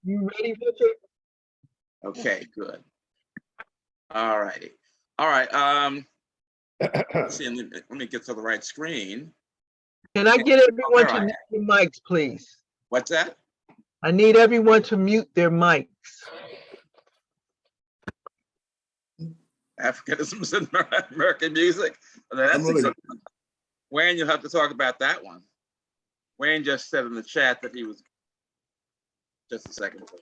You ready, Richard? Okay, good. All righty. All right. Let's see, let me get to the right screen. Can I get everyone to All right. mute their mics, please? What's that? I need everyone to mute their mics. Africanisms in American music. That's a good one. Wayne, you'll have to talk about that one. Wayne just said in the chat that he was. Just a second, please.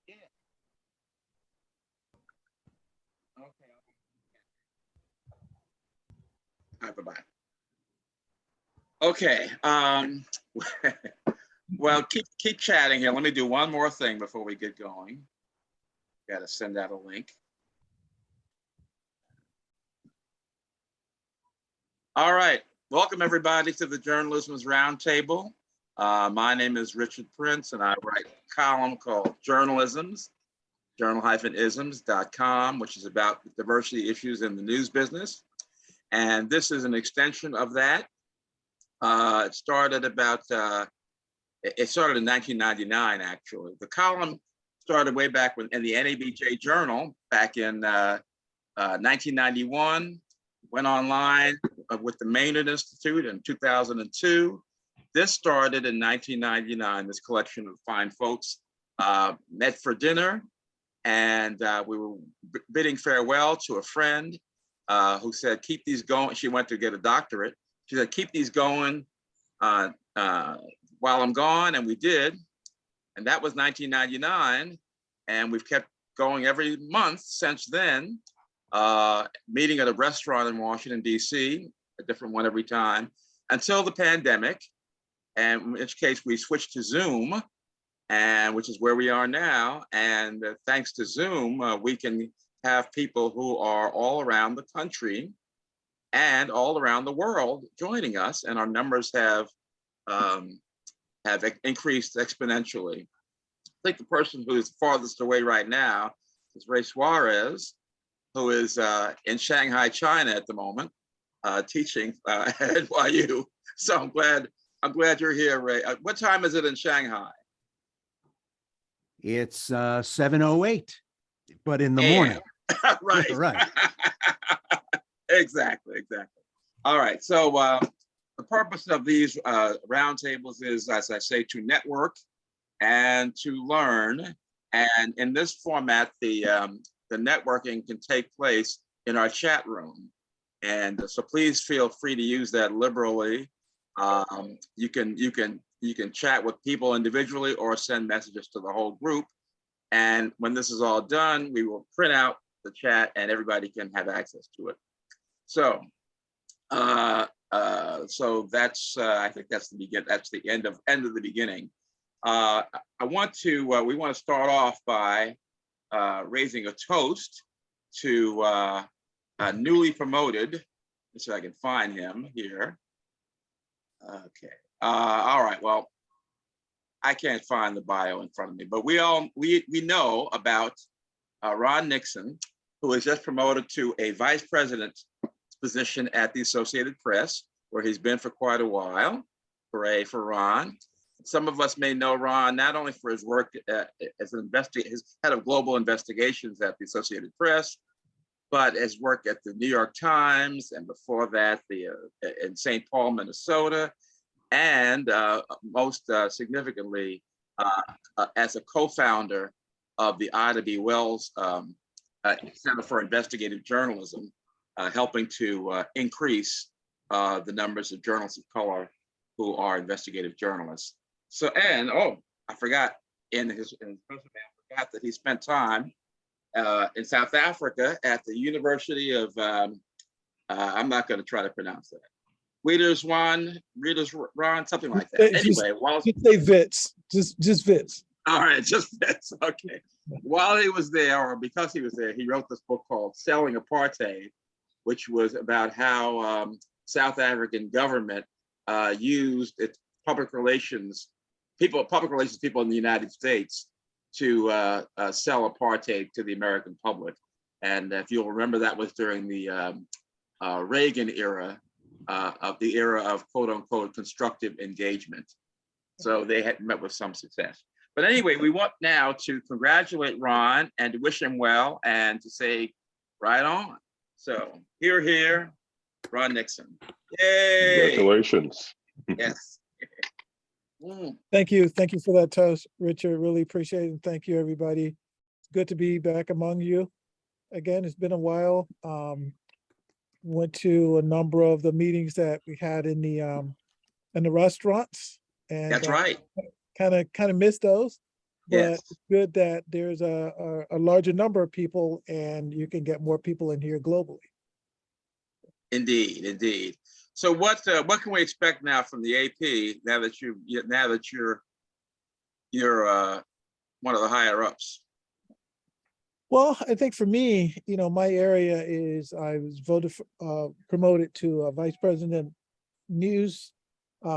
Yeah. Okay. All right, bye-bye. Okay. Well, keep chatting here. Let me do one more thing before we get going. Got to send out a link. All right. Welcome, everybody, to the Journal-isms Roundtable. My name is Richard Prince, and I write a column called Journal-isms, journal-isms.com, which is about diversity issues in the news business. And this is an extension of that. It started in 1999, actually. The column started way back in the NABJ Journal back in 1991, went online with the Maynard Institute in 2002. This started in 1999, this collection of fine folks met for dinner, and we were bidding farewell to a friend who said, keep these going. She went to get a doctorate. She said, keep these going while I'm gone, and we did. And that was 1999, and we've kept going every month since then, meeting at a restaurant in Washington, D.C., a different one every time, until the pandemic, and in which case we switched to Zoom, and which is where we are now. And thanks to Zoom, we can have people who are all around the country and all around the world joining us, and our numbers have increased exponentially. I think the person who is farthest away right now is Ray Suarez, who is in Shanghai, China at the moment, teaching at NYU. So I'm glad you're here, Ray. What time is it in Shanghai? It's 7:08, but in the morning. Right. Right. Exactly. All right. So the purpose of these roundtables is, as I say, to network and to learn. And in this format, the networking can take place in our chat room. And so please feel free to use that liberally. You can chat with people individually or send messages to the whole group. And when this is all done, we will print out the chat and everybody can have access to it. So, so that's I think that's the begin. That's the end of the beginning. We want to start off by raising a toast to newly promoted. Let's see if I can find him here. Okay. All right. Well, I can't find the bio in front of me, but we know about Ron Nixon, who was just promoted to a vice president position at the Associated Press, where he's been for quite a while. Hooray for Ron. Some of us may know Ron not only for his work as an his head of global investigations at the Associated Press, but his work at the New York Times, and before that, in St. Paul, Minnesota, and most significantly, as a co-founder of the Ida B. Wells Center for Investigative Journalism, helping to increase the numbers of journalists of color who are investigative journalists. So, and I forgot in his resume, I forgot that he spent time in South Africa at the University of, I'm not going to try to pronounce that. Ron, something like that. Anyway, just say Wits, just Wits. All right, just Wits. Okay. While he was there, or because he was there, he wrote this book called Selling Apartheid, which was about how South African government used its public relations people in the United States to sell apartheid to the American public. And if you'll remember, that was during the Reagan era, of the era of quote unquote constructive engagement. So they had met with some success. But anyway, we want now to congratulate Ron and to wish him well and to say, right on. So here, Ron Nixon. Yay! Congratulations. Yes. Mm. Thank you. Thank you for that toast, Richard. Really appreciate it. And thank you, everybody. It's good to be back among you. Again, it's been a while. Went to a number of the meetings that we had in the restaurants. And That's right. kind of missed those. But Yes. it's good that there's a larger number of people and you can get more people in here globally. Indeed, indeed. So what can we expect now from the AP now that you're one of the higher ups? Well, I think for me, my area is I was promoted to Vice President News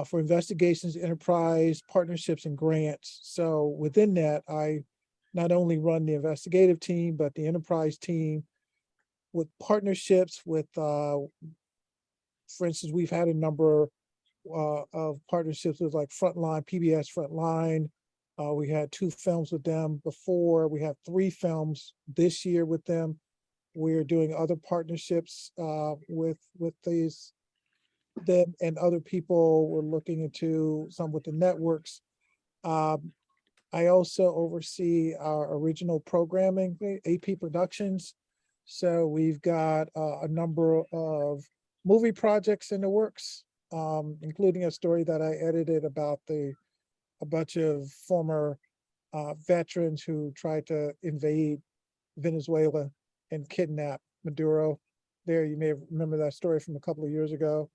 for Investigations, Enterprise, Partnerships, and Grants. So within that, I not only run the investigative team, but the enterprise team with partnerships with, for instance, we've had a number of partnerships with like Frontline, PBS Frontline. We had 2 films with them before. We have 3 films this year with them. We're doing other partnerships with them and other people. We're looking into some with the networks. I also oversee our original programming, AP Productions. So we've got a number of movie projects in the works, including a story that I edited about a bunch of former veterans who tried to invade Venezuela and kidnap Maduro. There, you may remember that story from a couple of years ago.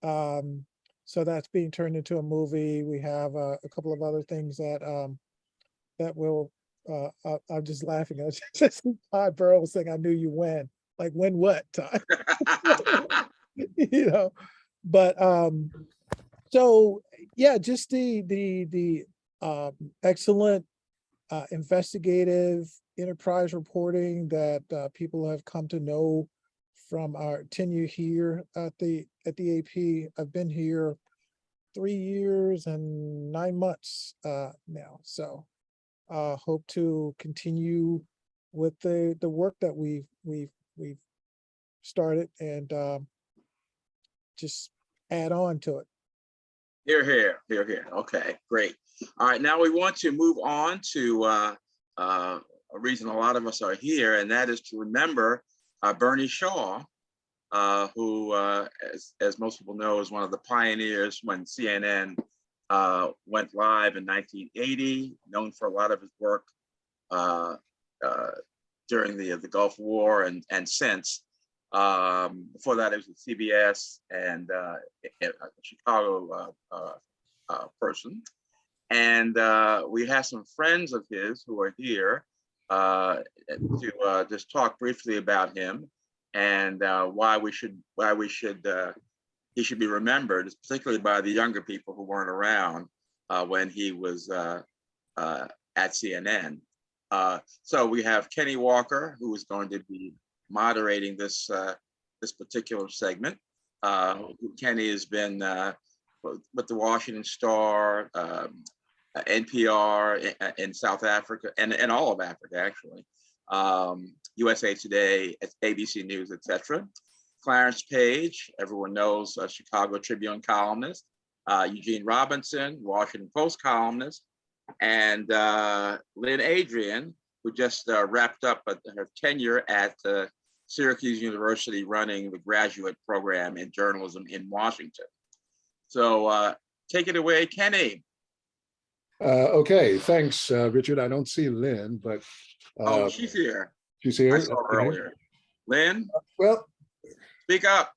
So that's being turned into a movie. We have a couple of other things that will. I'm just laughing. I was just Todd Burrows saying, "I knew you win." Like win what, Todd? But so yeah, just the excellent investigative enterprise reporting that people have come to know from our tenure here at the AP. I've been here 3 years and 9 months now, so hope to continue with the work that we've started and just add on to it. Here. Okay, great. All right, now we want to move on to a reason a lot of us are here, and that is to remember Bernie Shaw, who, as most people know, is one of the pioneers when CNN went live in 1980, known for a lot of his work during the Gulf War and since. Before that, it was at CBS and a Chicago person. And we have some friends of his who are here to just talk briefly about him and why he should be remembered, particularly by the younger people who weren't around when he was at CNN. So we have Kenny Walker, who is going to be moderating this particular segment. Kenny has been with the Washington Star, NPR in South Africa, and all of Africa, actually. USA Today, ABC News, etc. Clarence Page, everyone knows, a Chicago Tribune columnist. Eugene Robinson, Washington Post columnist. And Lynne Adrine, who just wrapped up her tenure at Syracuse University running the graduate program in journalism in Washington. So take it away, Kenny. Okay, thanks, Richard. I don't see Lynn, but Oh, she's here. she's here. I saw her earlier. Lynn, Well, speak up.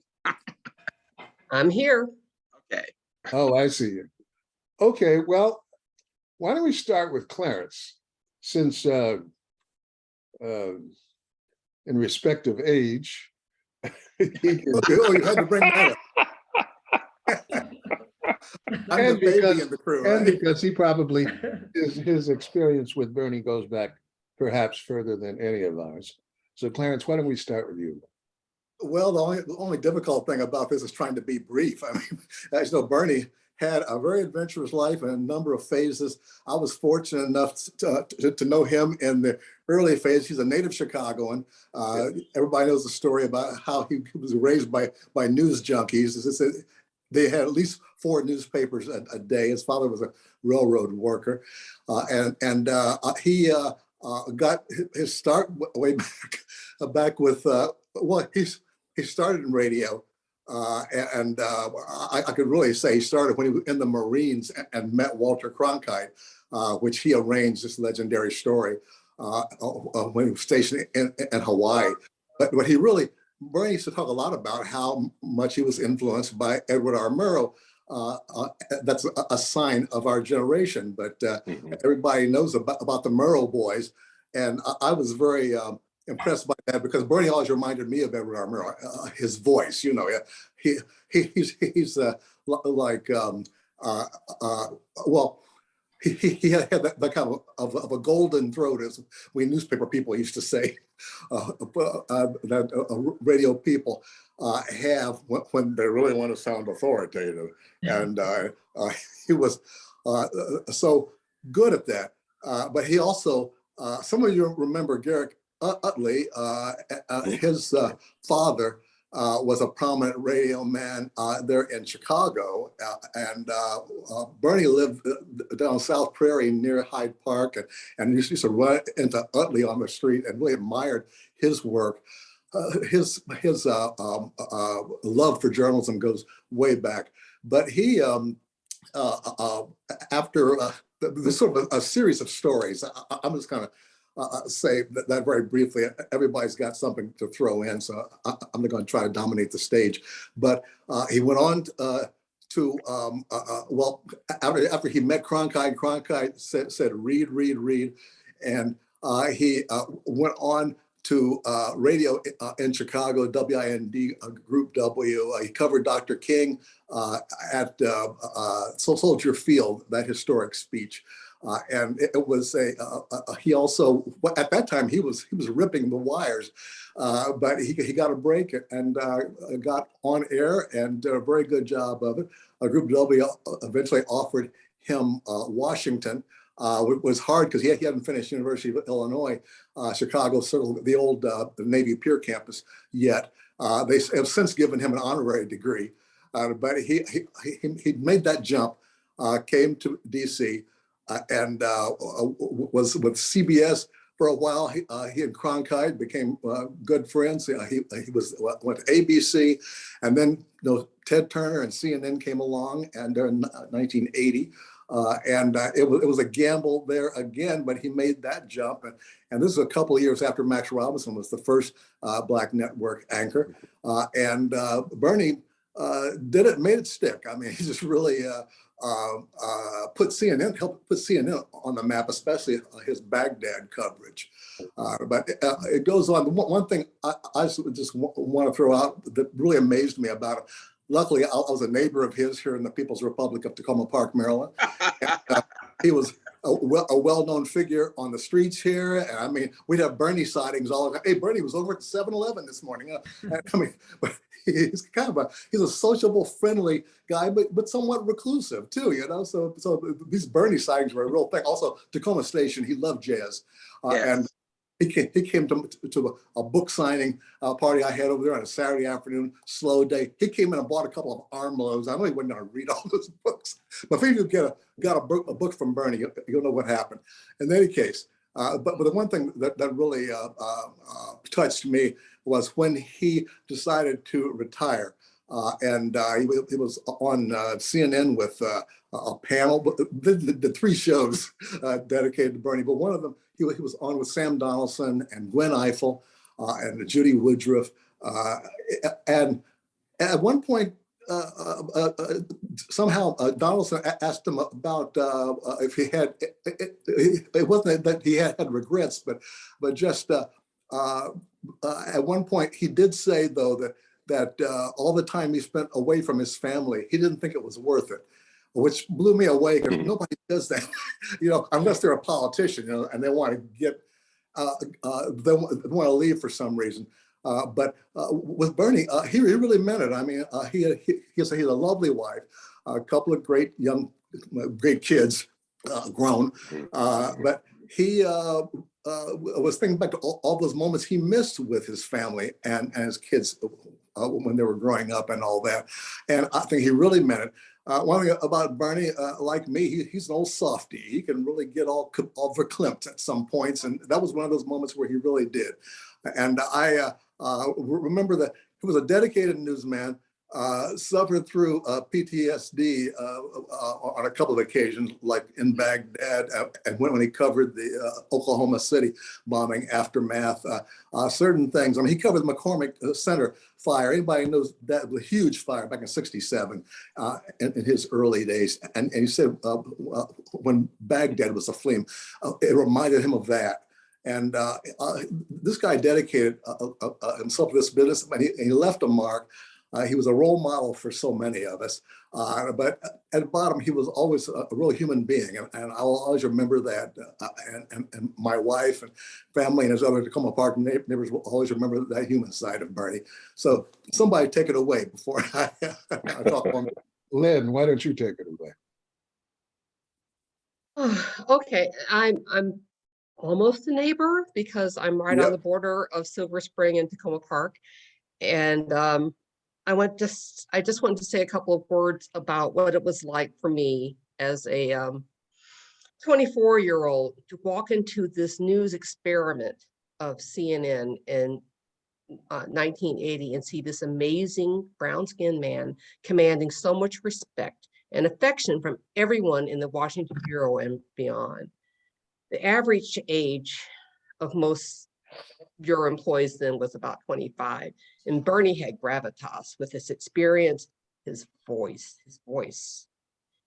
I'm here. Okay. oh, I see you. Okay, well, why don't we start with Clarence, since in respect of age, he can, Oh, you had to bring that up. I'm the and baby because, in the crew, and right? because he probably his experience with Bernie goes back perhaps further than any of ours. So Clarence, why don't we start with you? Well, the only difficult thing about this is trying to be brief. I mean, as you know, Bernie had a very adventurous life and a number of phases. I was fortunate enough to know him in the early phase. He's a native Chicagoan. Everybody knows the story about how he was raised by news junkies. They had at least 4 newspapers a day. His father was a railroad worker, and he got his start way back with well, he started in radio. I could really say he started when he was in the Marines and met Walter Cronkite, which he arranged this legendary story when he was stationed in Hawaii. But Bernie used to talk a lot about how much he was influenced by Edward R. Murrow. That's a sign of our generation, but everybody knows about the Murrow boys. And I was very impressed by that because Bernie always reminded me of Edward R. Murrow, his voice, you know, he's like, well, he had that kind of a golden throat, as we newspaper people used to say, that radio people have when they really want to sound authoritative. And he was so good at that. But he also, some of you remember Garrick Utley, his father was a prominent radio man there in Chicago, and Bernie lived down South Prairie near Hyde Park, and used to run into Utley on the street and really admired his work. His love for journalism goes way back, but he after there's sort of a series of stories. I'm just kind of say that very briefly. Everybody's got something to throw in, so I'm not going to try to dominate the stage. But he went on to, well, after he met Cronkite said, read, and he went on to radio in Chicago, WIND, Group W. He covered Dr. King at Soldier Field, that historic speech. And it was he also, at that time, he was ripping the wires, but he got a break and got on air and did a very good job of it. Group W eventually offered him Washington. It was hard because he hadn't finished University of Illinois, Chicago, sort of the old Navy Pier campus yet. They have since given him an honorary degree, but he made that jump, came to DC, and was with CBS for a while. He and Cronkite became good friends. He went to ABC, and then Ted Turner and CNN came along, and in 1980. It was a gamble there again, but he made that jump. And this is a couple of years after Max Robinson was the first Black network anchor. Bernie made it stick. I mean, he just really helped put CNN on the map, especially his Baghdad coverage. But it goes on. One thing I just want to throw out that really amazed me about him. Luckily, I was a neighbor of his here in the People's Republic of Tacoma Park, Maryland. And, he was a well-known figure on the streets here. And I mean, we'd have Bernie sightings all the time. Hey, Bernie was over at 7-Eleven this morning. I mean, but he's kind of he's a sociable, friendly guy, but somewhat reclusive too, you know? So these Bernie sightings were a real thing. Also, Tacoma Station, he loved jazz. Yes. And he came to a book signing party I had over there on a Saturday afternoon, slow day. He came in and bought a couple of armloads. I know he wasn't going to read all those books, but if you got a book from Bernie, you'll know what happened. In any case, but the one thing that really touched me was when he decided to retire. He was on CNN with a panel, the 3 shows dedicated to Bernie, but one of them, he was on with Sam Donaldson and Gwen Ifill and Judy Woodruff. And at one point, somehow Donaldson asked him about if he had, it wasn't that he had regrets, but just at one point he did say, though, that all the time he spent away from his family, he didn't think it was worth it, which blew me away because nobody does that, unless they're a politician, and they want to get, they want to leave for some reason. But with Bernie, he really meant it. I mean, he's a lovely wife, a couple of great kids, grown. But he was thinking back to all those moments he missed with his family and his kids when they were growing up and all that. And I think he really meant it. One thing about Bernie, like me, he's an old softy. He can really get all verklempt at some points. And that was one of those moments where he really did. And I remember that he was a dedicated newsman, suffered through PTSD on a couple of occasions, like in Baghdad, and when he covered the Oklahoma City bombing aftermath, certain things. I mean, he covered the McCormick Center fire. Anybody knows that was a huge fire back in '67 in his early days. And he said when Baghdad was aflame, it reminded him of that. And this guy dedicated himself to this business, and he left a mark. He was a role model for so many of us. But at the bottom, he was always a real human being. And I will always remember that. And my wife and family and his other Tacoma Park neighbors will always remember that human side of Bernie. So somebody take it away before I talk on it. Lynn, why don't you take it away? Okay, I'm almost a neighbor because I'm right on the border of Silver Spring and Tacoma Park. And I just wanted to say a couple of words about what it was like for me as a 24-year-old to walk into this news experiment of CNN in 1980 and see this amazing brown-skinned man commanding so much respect and affection from everyone in the Washington Bureau and beyond. The average age of most Bureau employees then was about 25. And Bernie had gravitas with his experience, his voice,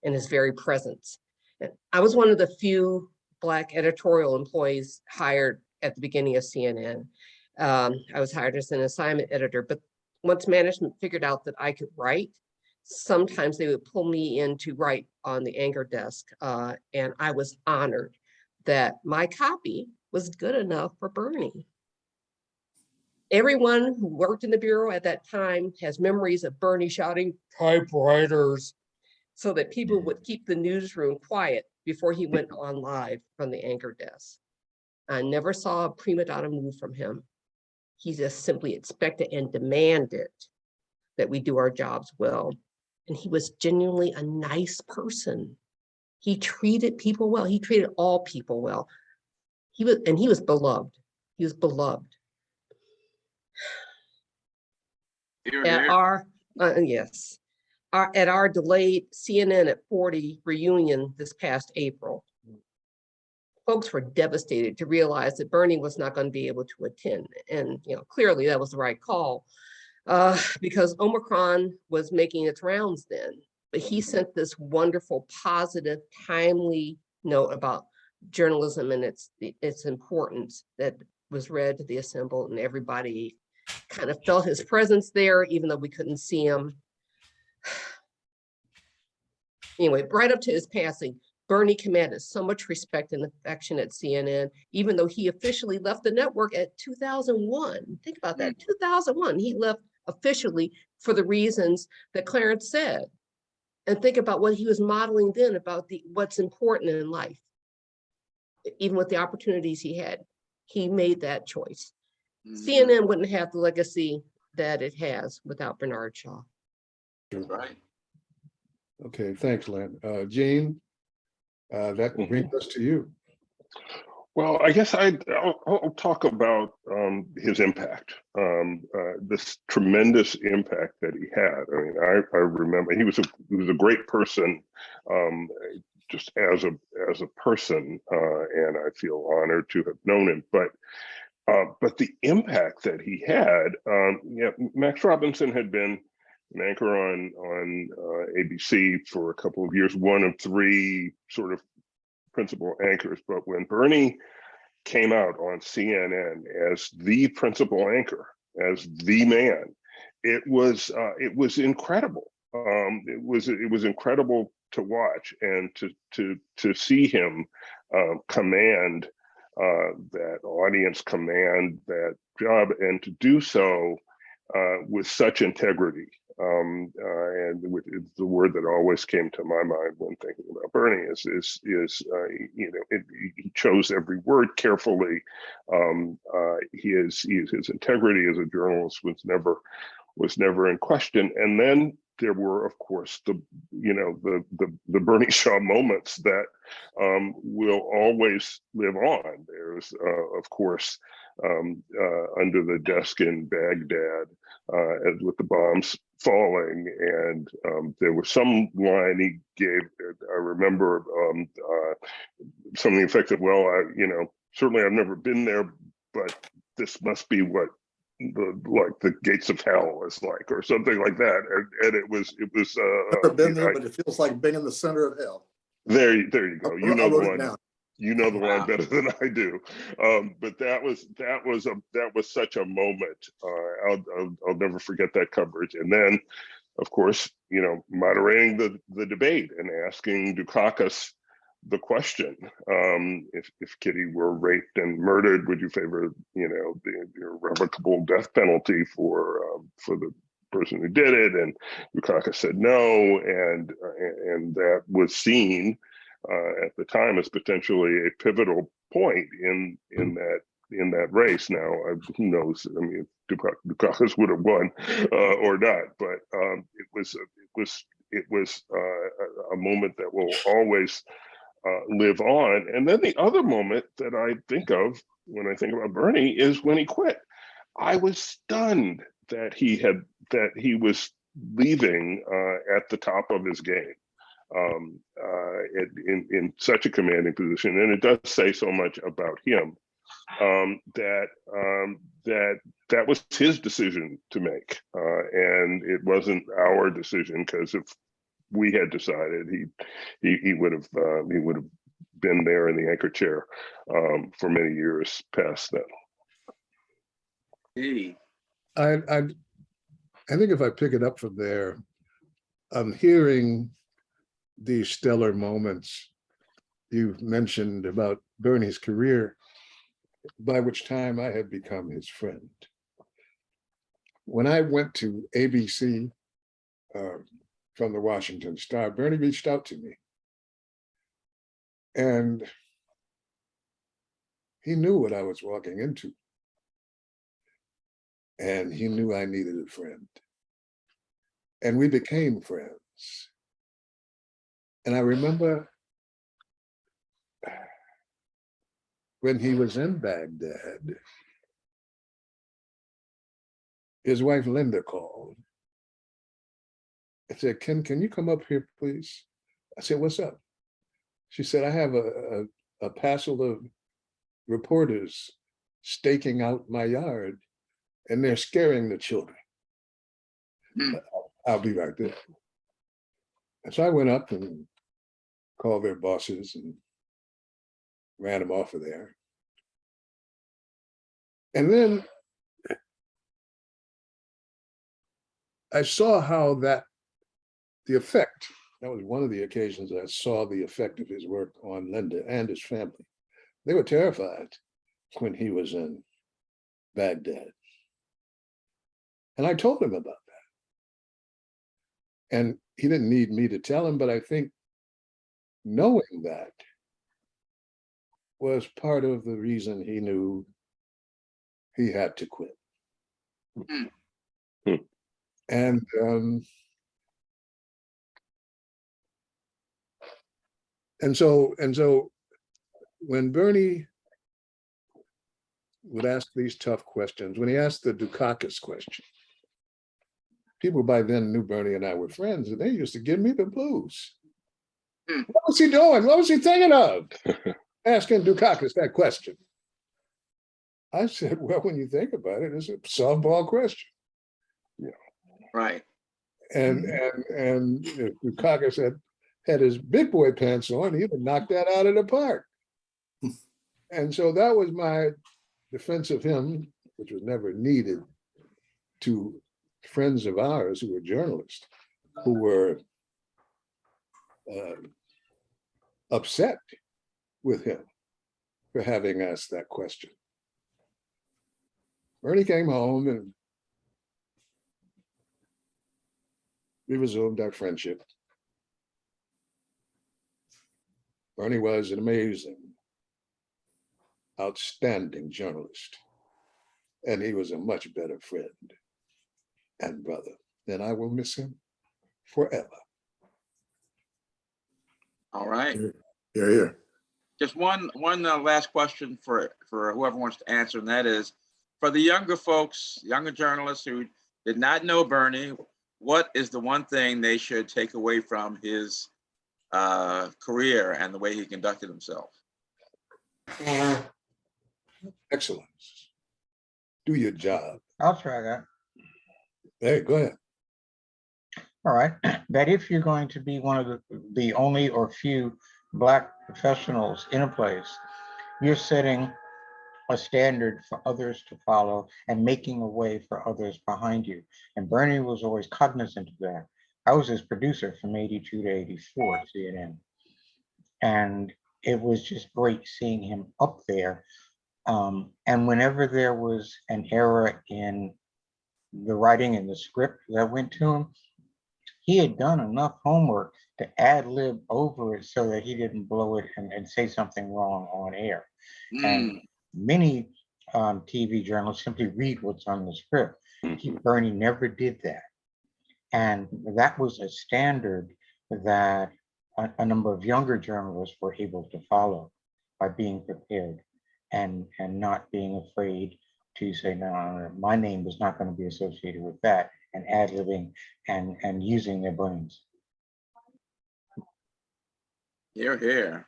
and his very presence. And I was one of the few Black editorial employees hired at the beginning of CNN. I was hired as an assignment editor, but once management figured out that I could write, sometimes they would pull me in to write on the anchor desk. And I was honored that my copy was good enough for Bernie. Everyone who worked in the Bureau at that time has memories of Bernie shouting typewriters so that people would keep the newsroom quiet before he went on live from the anchor desk. I never saw a prima donna move from him. He just simply expected and demanded that we do our jobs well. And he was genuinely a nice person. He treated people well. He treated all people well. He was beloved. He was beloved. At our delayed CNN at 40 reunion this past April, folks were devastated to realize that Bernie was not going to be able to attend. And clearly that was the right call because Omicron was making its rounds then. But he sent this wonderful, positive, timely note about journalism and its importance that was read to the assembled, and everybody kind of felt his presence there, even though we couldn't see him. Anyway, right up to his passing, Bernie commanded so much respect and affection at CNN, even though he officially left the network at 2001. Think about that, 2001, he left officially for the reasons that Clarence said. And think about what he was modeling then about what's important in life. Even with the opportunities he had, he made that choice. CNN wouldn't have the legacy that it has without Bernard Shaw. Right. Okay, thanks, Lynn. Gene, that brings us to you. Well, I guess I'll talk about his impact, this tremendous impact that he had. I mean, I remember he was a great person, just as a person, and I feel honored to have known him. But the impact that he had, Max Robinson had been an anchor on ABC for a couple of years, one of three sort of principal anchors. But when Bernie came out on CNN as the principal anchor, as the man, it was incredible. It was incredible to watch and to see him command that audience, command that job, and to do so with such integrity. And it's the word that always came to my mind when thinking about Bernie is he chose every word carefully. His integrity as a journalist was never in question. And then there were, of course, the Bernie Shaw moments that will always live on. There's, of course, under the desk in Baghdad, as with the bombs falling, and there was some line he gave. I remember something to the effect that, well, certainly I've never been there, but this must be what the gates of hell is like, or something like that. And it was Never been there, but it feels like being in the center of hell. There you go. You know the wrote it one. down. You know the Wow. line better than I do. But that was such a moment. I'll never forget that coverage. And then, of course, moderating the debate and asking Dukakis the question: if Kitty were raped and murdered, would you favor the irrevocable death penalty for the person who did it? And Dukakis said no, and that was seen at the time as potentially a pivotal point in that race. Now, who knows? I mean, Dukakis would have won or not, but it was a moment that will always live on. And then the other moment that I think of when I think about Bernie is when he quit. I was stunned that he was leaving at the top of his game. In such a commanding position, and it does say so much about him that was his decision to make, and it wasn't our decision, because if we had decided, he would have been there in the anchor chair for many years past that. Hey, I think if I pick it up from there, I'm hearing these stellar moments you've mentioned about Bernie's career, by which time I had become his friend. When I went to ABC from the Washington Star, Bernie reached out to me. And he knew what I was walking into. And he knew I needed a friend. And we became friends. And I remember when he was in Baghdad, his wife Linda called. I said, can you come up here, please? I said, what's up? She said, I have a passel of reporters staking out my yard, and they're scaring the children. I'll be right there. And so I went up and called their bosses and ran them off of there. And then I saw how the effect, that was one of the occasions I saw the effect of his work on Linda and his family. They were terrified when he was in Baghdad. And I told him about that. And he didn't need me to tell him, but I think knowing that was part of the reason he knew he had to quit. And so when Bernie would ask these tough questions, when he asked the Dukakis question, people by then knew Bernie and I were friends, and they used to give me the blues. What was he doing? What was he thinking of? Asking Dukakis that question. I said, well, when you think about it, it's a softball question. Yeah. right. And if Dukakis had his big boy pants on, he'd have knocked that out of the park. And so that was my defense of him, which was never needed, to friends of ours who were journalists, who were upset with him for having asked that question. Bernie came home and we resumed our friendship. Bernie was an amazing, outstanding journalist, and he was a much better friend and brother, and I will miss him forever. All right. Here, here. Just one last question for whoever wants to answer, and that is, for the younger folks, younger journalists who did not know Bernie, what is the one thing they should take away from his career and the way he conducted himself? Excellence. Do your job. I'll try that. Hey, go ahead. All right. That if you're going to be one of the only or few Black professionals in a place, you're setting a standard for others to follow and making a way for others behind you. And Bernie was always cognizant of that. I was his producer from 82 to 84 at CNN. And it was just great seeing him up there. And whenever there was an error in the writing and the script that went to him, he had done enough homework to ad lib over it so that he didn't blow it and say something wrong on air. And many TV journalists simply read what's on the script. Bernie never did that. And that was a standard that a number of younger journalists were able to follow by being prepared and not being afraid to say, no, my name is not going to be associated with that, and ad-libbing and using their brains. Here, here.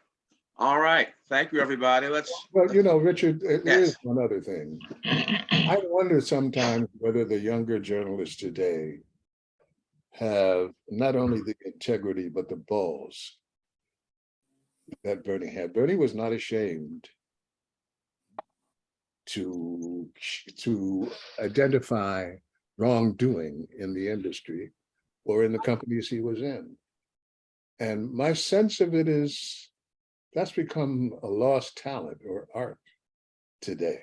All right. Thank you, everybody. Well, you know, Richard, Yes. here's one other thing. I wonder sometimes whether the younger journalists today have not only the integrity, but the balls that Bernie had. Bernie was not ashamed to identify wrongdoing in the industry or in the companies he was in. And my sense of it is that's become a lost talent or art today.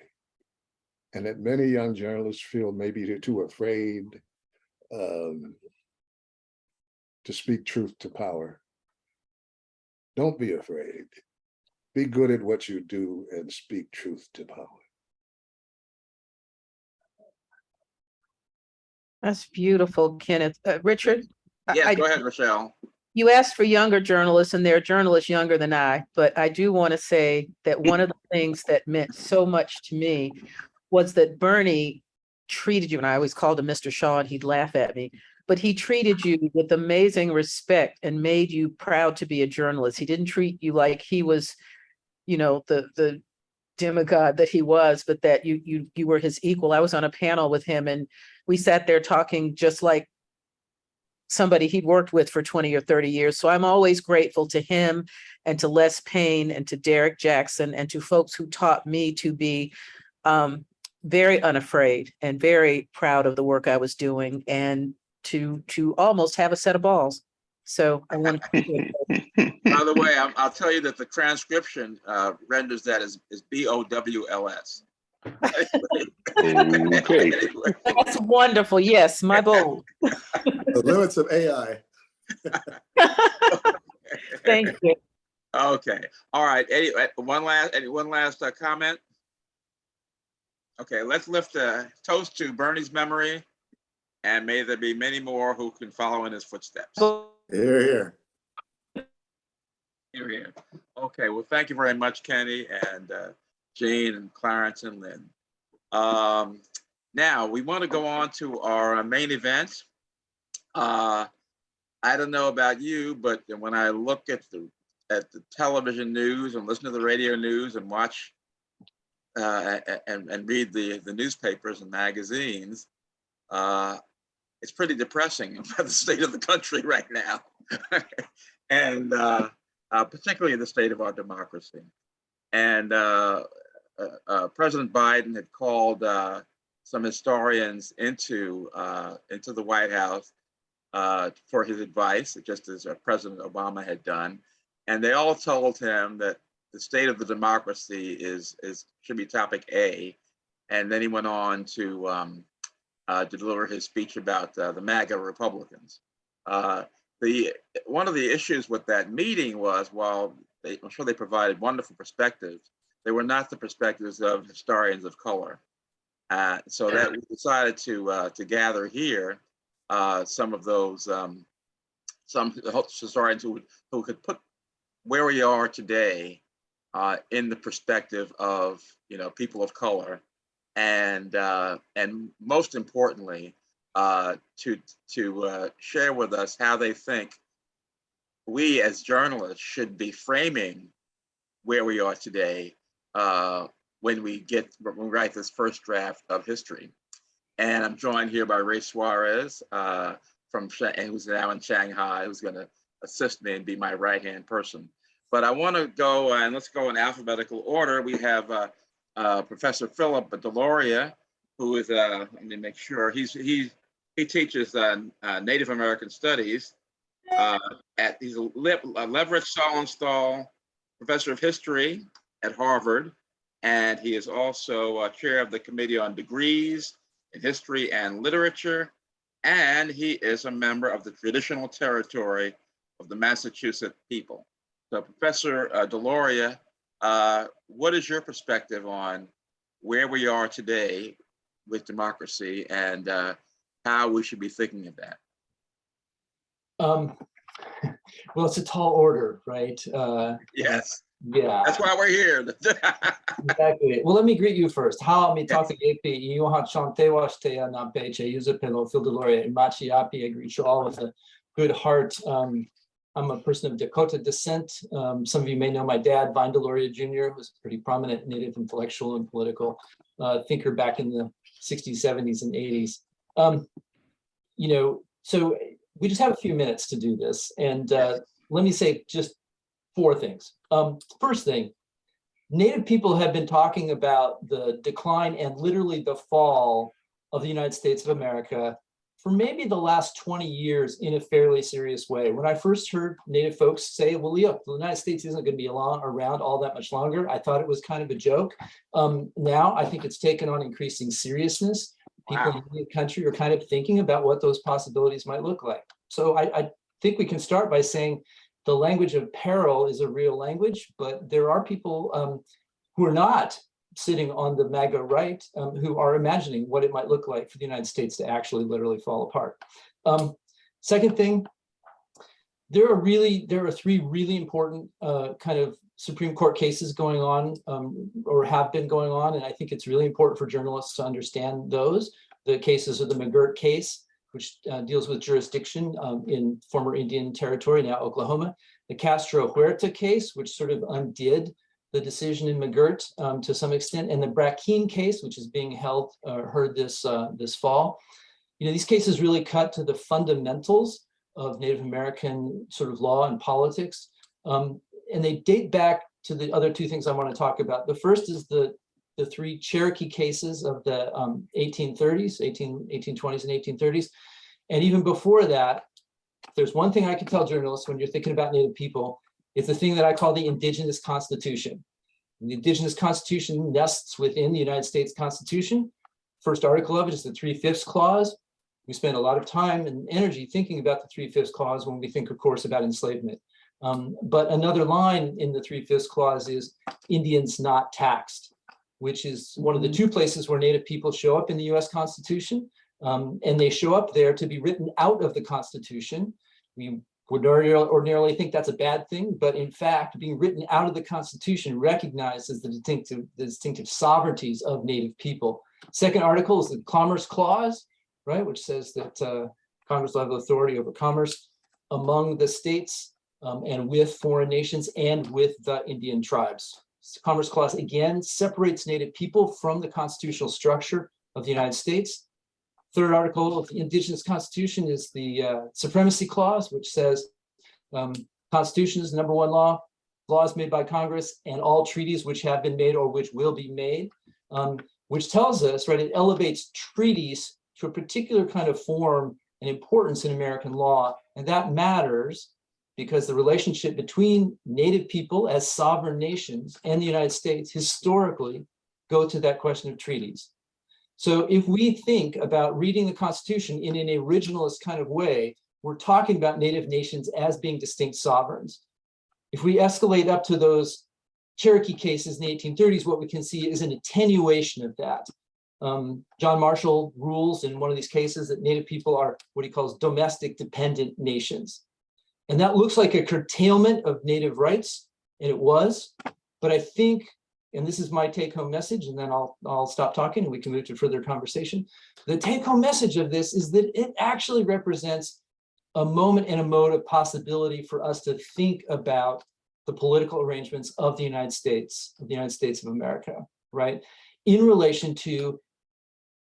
And that many young journalists feel maybe they're too afraid to speak truth to power. Don't be afraid. Be good at what you do and speak truth to power. That's beautiful, Kenneth. Richard? Yes, go ahead, Rochelle. You asked for younger journalists, and there are journalists younger than I, but I do want to say that one of the things that meant so much to me was that Bernie treated you, and I always called him Mr. Shaw, and he'd laugh at me, but he treated you with amazing respect and made you proud to be a journalist. He didn't treat you like he was, you know, the demigod that he was, but that you were his equal. I was on a panel with him, and we sat there talking just like somebody he'd worked with for 20 or 30 years. So I'm always grateful to him and to Les Payne and to Derek Jackson and to folks who taught me to be very unafraid and very proud of the work I was doing and to almost have a set of balls. So I want to. By the way, I'll tell you that the transcription renders that as BOWLS. Okay. That's wonderful. Yes, my bold. The limits of AI. Thank you. Okay. All right. One last comment. Okay, let's lift a toast to Bernie's memory, and may there be many more who can follow in his footsteps. Here, here. Here, here. Okay, well, thank you very much, Kenny and Jane and Clarence and Lynn. Now we want to go on to our main event. I don't know about you, but when I look at the television news and listen to the radio news and watch and read the newspapers and magazines, it's pretty depressing about the state of the country right now, and particularly the state of our democracy. And President Biden had called some historians into the White House for his advice, just as President Obama had done, and they all told him that the state of the democracy should be topic A, and then he went on to deliver his speech about the MAGA Republicans. One of the issues with that meeting was, while I'm sure they provided wonderful perspectives, they were not the perspectives of historians of color. So that we decided to gather here some of those, some historians who could put where we are today in the perspective of, you know, people of color, and most importantly, to share with us how they think we as journalists should be framing where we are today when we write this first draft of history. And I'm joined here by Ray Suarez who's now in Shanghai, who's going to assist me and be my right-hand person. But I want to go, and let's go in alphabetical order. We have Professor Philip Deloria, who is, let me make sure, he teaches Native American Studies he's a Leverett Salenthal Professor of History at Harvard, and he is also chair of the Committee on Degrees in History and Literature, and he is a member of the Traditional Territory of the Massachusetts people. So Professor Deloria, what is your perspective on where we are today with democracy and how we should be thinking of that? Well, it's a tall order, right? Yes. Yeah. That's why we're here. Exactly. Well, let me greet you first. How me talk AP, you have chante washte na peche, use a pillow, Phil Deloria, and Machi Api. I greet you all with a good heart. I'm a person of Dakota descent. Some of you may know my dad, Vine Deloria Jr., who was a pretty prominent Native intellectual and political thinker back in the 60s, 70s, and 80s. You know, so we just have a few minutes to do this. And let me say just 4 things. First thing, Native people have been talking about the decline and literally the fall of the United States of America for maybe the last 20 years in a fairly serious way. When I first heard Native folks say, well, yeah, the United States isn't going to be around all that much longer, I thought it was kind of a joke. Now I think it's taken on increasing seriousness. People in the country are kind of thinking about what those possibilities might look like. So I think we can start by saying the language of peril is a real language, but there are people who are not sitting on the MAGA right who are imagining what it might look like for the United States to actually literally fall apart. Second thing, there are 3 really important kind of Supreme Court cases going on or have been going on, and I think it's really important for journalists to understand those. The cases of the McGirt case, which deals with jurisdiction in former Indian territory, now Oklahoma. The Castro Huerta case, which sort of undid the decision in McGirt to some extent, and the Brackeen case, which is being heard this fall. You know, these cases really cut to the fundamentals of Native American sort of law and politics, and they date back to the other 2 things I want to talk about. The first is the 3 Cherokee cases of the 1830s, 1820s and 1830s. And even before that, there's one thing I can tell journalists when you're thinking about Native people, it's the thing that I call the Indigenous Constitution. The Indigenous Constitution nests within the United States Constitution. First article of it is the 3/5 clause. We spend a lot of time and energy thinking about the 3/5 clause when we think, of course, about enslavement. But another line in the 3/5 clause is Indians not taxed, which is one of the 2 places where Native people show up in the US Constitution. And they show up there to be written out of the Constitution. We would ordinarily think that's a bad thing, but in fact, being written out of the Constitution recognizes the distinctive sovereignties of Native people. Second article is the Commerce Clause, right, which says that Congress will have authority over commerce among the states and with foreign nations and with the Indian tribes. The Commerce Clause, again, separates Native people from the constitutional structure of the United States. Third article of the Indigenous Constitution is the Supremacy Clause, which says Constitution is the #1 law, laws made by Congress, and all treaties which have been made or which will be made, which tells us, right, it elevates treaties to a particular kind of form and importance in American law. And that matters because the relationship between Native people as sovereign nations and the United States historically go to that question of treaties. So if we think about reading the Constitution in an originalist kind of way, we're talking about Native nations as being distinct sovereigns. If we escalate up to those Cherokee cases in the 1830s, what we can see is an attenuation of that. John Marshall rules in one of these cases that Native people are what he calls domestic dependent nations. And that looks like a curtailment of Native rights, and it was. But I think, and this is my take-home message, and then I'll stop talking and we can move to further conversation. The take-home message of this is that it actually represents a moment and a mode of possibility for us to think about the political arrangements of the United States of America, right? In relation to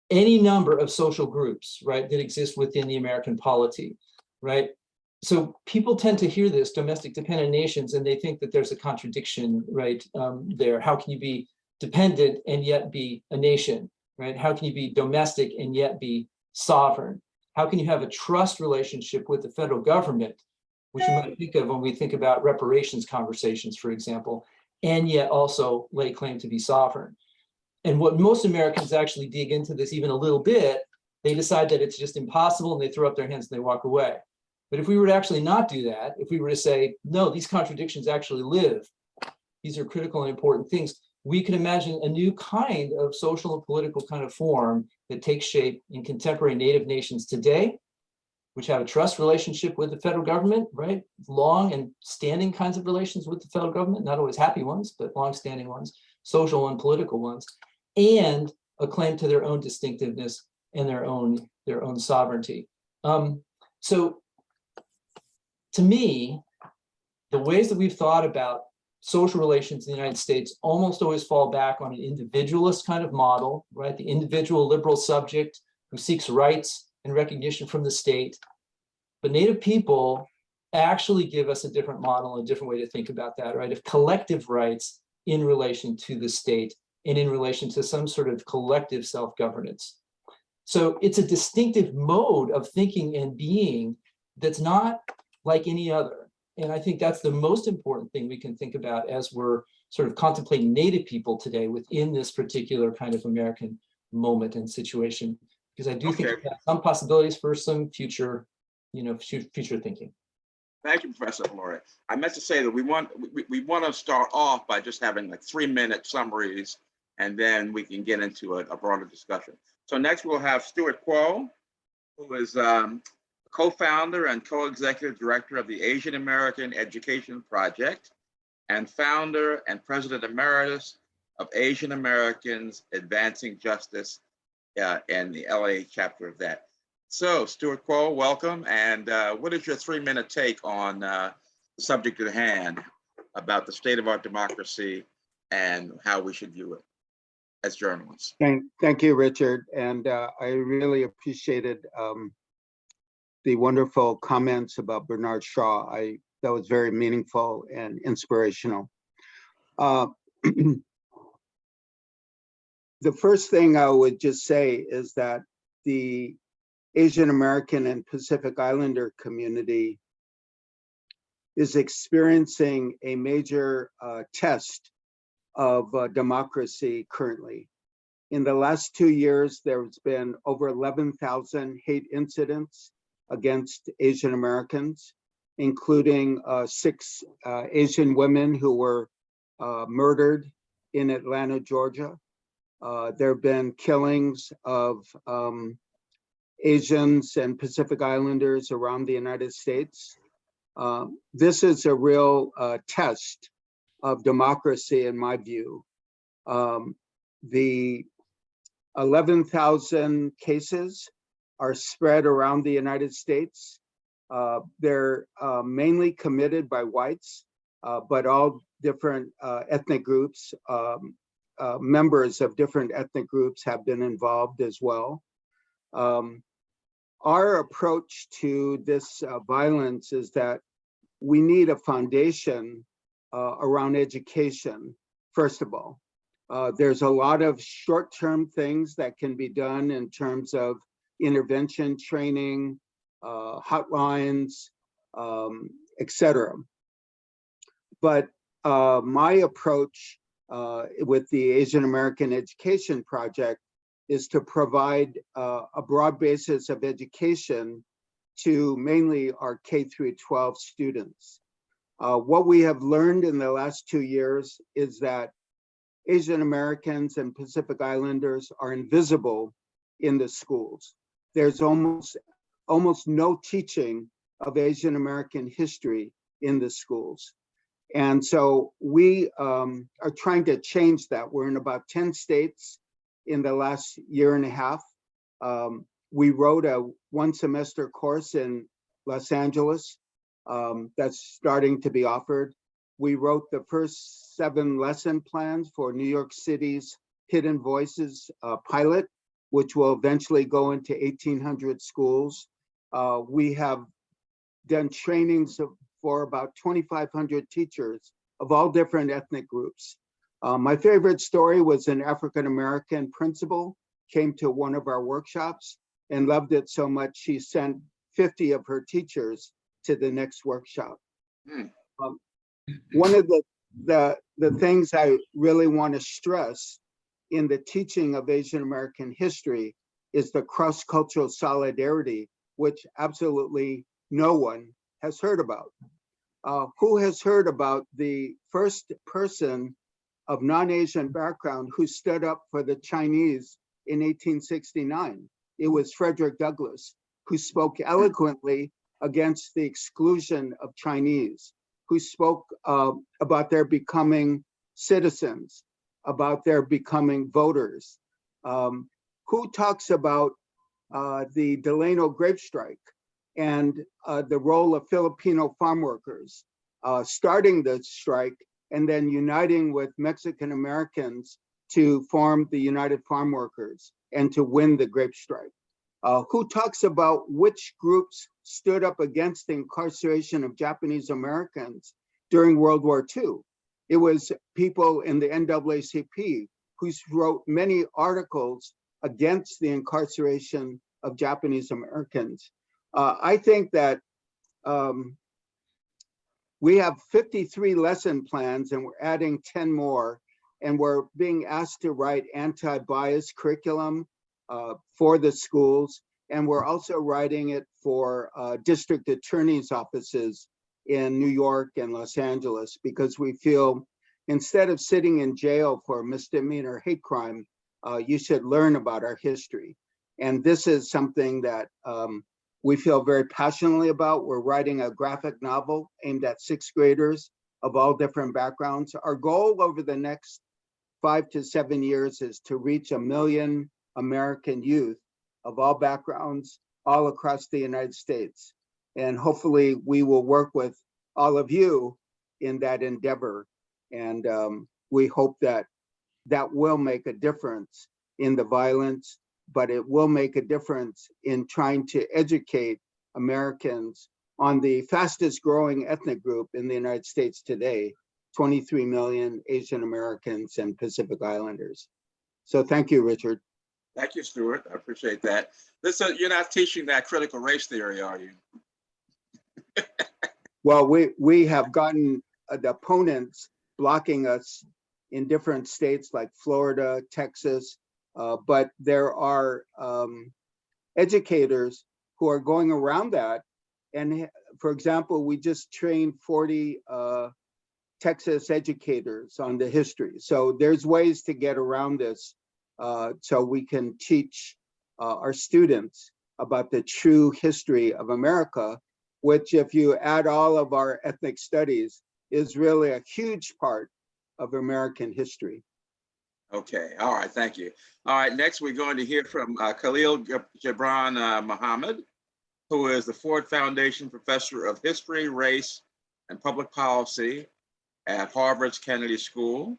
any number of social groups, right, that exist within the American polity, right? So people tend to hear this, domestic dependent nations, and they think that there's a contradiction, right, there. How can you be dependent and yet be a nation, right? How can you be domestic and yet be sovereign? How can you have a trust relationship with the federal government, which you might think of when we think about reparations conversations, for example, and yet also lay claim to be sovereign? And what most Americans actually dig into this even a little bit, they decide that it's just impossible and they throw up their hands and they walk away. But if we were to actually not do that, if we were to say, no, these contradictions actually live, these are critical and important things, we can imagine a new kind of social and political kind of form that takes shape in contemporary Native nations today, which have a trust relationship with the federal government, right? Long and standing kinds of relations with the federal government, not always happy ones, but long-standing ones, social and political ones, and a claim to their own distinctiveness and their own sovereignty. So to me, the ways that we've thought about social relations in the United States almost always fall back on an individualist kind of model, right? The individual liberal subject who seeks rights and recognition from the state. But Native people actually give us a different model, a different way to think about that, right? Of collective rights in relation to the state and in relation to some sort of collective self-governance. So it's a distinctive mode of thinking and being that's not like any other. And I think that's the most important thing we can think about as we're sort of contemplating Native people today within this particular kind of American moment and situation, because I do think it has some possibilities for some future, future thinking. Thank you, Professor Valori. I meant to say that we want to start off by just having like 3-minute summaries, and then we can get into a broader discussion. So next we'll have Stuart Kuo, who is co-founder and co-executive director of the Asian American Education Project and founder and president emeritus of Asian Americans Advancing Justice and the LA chapter of that. So Stuart Kuo, welcome. And what is your 3-minute take on the subject at hand about the state of our democracy and how we should view it as journalists? Thank you, Richard. And I really appreciated the wonderful comments about Bernard Shaw. That was very meaningful and inspirational. The first thing I would just say is that the Asian American and Pacific Islander community is experiencing a major test of democracy currently. In the last 2 years, there's been over 11,000 hate incidents against Asian Americans, including 6 Asian women who were murdered in Atlanta, Georgia. There have been killings of Asians and Pacific Islanders around the United States. This is a real test of democracy, in my view. The 11,000 cases are spread around the United States. They're mainly committed by whites, but all different ethnic groups, members of different ethnic groups have been involved as well. Our approach to this violence is that we need a foundation around education, first of all. There's a lot of short-term things that can be done in terms of intervention training, hotlines, etc. But my approach with the Asian American Education Project is to provide a broad basis of education to mainly our K through 12 students. What we have learned in the last 2 years is that Asian Americans and Pacific Islanders are invisible in the schools. There's almost no teaching of Asian American history in the schools. And so we are trying to change that. We're in about 10 states in the last year and a half. We wrote a 1-semester course in Los Angeles that's starting to be offered. We wrote the first 7 lesson plans for New York City's Hidden Voices pilot, which will eventually go into 1,800 schools. We have done trainings for about 2,500 teachers of all different ethnic groups. My favorite story was an African-American principal came to one of our workshops and loved it so much she sent 50 of her teachers to the next workshop. One of the things I really want to stress in the teaching of Asian American history is the cross-cultural solidarity, which absolutely no one has heard about. Who has heard about the first person of non-Asian background who stood up for the Chinese in 1869? It was Frederick Douglass, who spoke eloquently against the exclusion of Chinese, who spoke about their becoming citizens, about their becoming voters, who talks about the Delano grape strike and the role of Filipino farm workers starting the strike and then uniting with Mexican Americans to form the United Farm Workers and to win the grape strike. Who talks about which groups stood up against the incarceration of Japanese Americans during World War II? It was people in the NAACP who wrote many articles against the incarceration of Japanese Americans. I think that we have 53 lesson plans and we're adding 10 more, and we're being asked to write anti-bias curriculum for the schools. And we're also writing it for district attorneys' offices in New York and Los Angeles, because we feel instead of sitting in jail for misdemeanor hate crime, you should learn about our history. And this is something that we feel very passionately about. We're writing a graphic novel aimed at 6th graders of all different backgrounds. Our goal over the next 5 to 7 years is to reach 1 million American youth of all backgrounds all across the United States. And hopefully we will work with all of you in that endeavor. And we hope that that will make a difference in the violence, but it will make a difference in trying to educate Americans on the fastest growing ethnic group in the United States today, 23 million Asian Americans and Pacific Islanders. So thank you, Richard. Thank you, Stuart. I appreciate that. Listen, you're not teaching that critical race theory, are you? Well, we have gotten the opponents blocking us in different states like Florida, Texas, but there are educators who are going around that. And for example, we just trained 40 Texas educators on the history. So there's ways to get around this so we can teach our students about the true history of America, which if you add all of our ethnic studies is really a huge part of American history. Okay, all right, thank you. All right, next we're going to hear from Khalil Gibran Muhammad, who is the Ford Foundation Professor of History, Race, and Public Policy at Harvard's Kennedy School.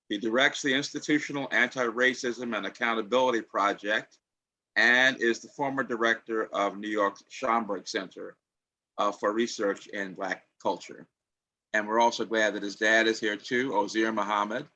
He directs the Institutional Anti-Racism and Accountability Project and is the former director of New York's Schomburg Center for Research in Black Culture. And we're also glad that his dad is here too, Ozir Muhammad,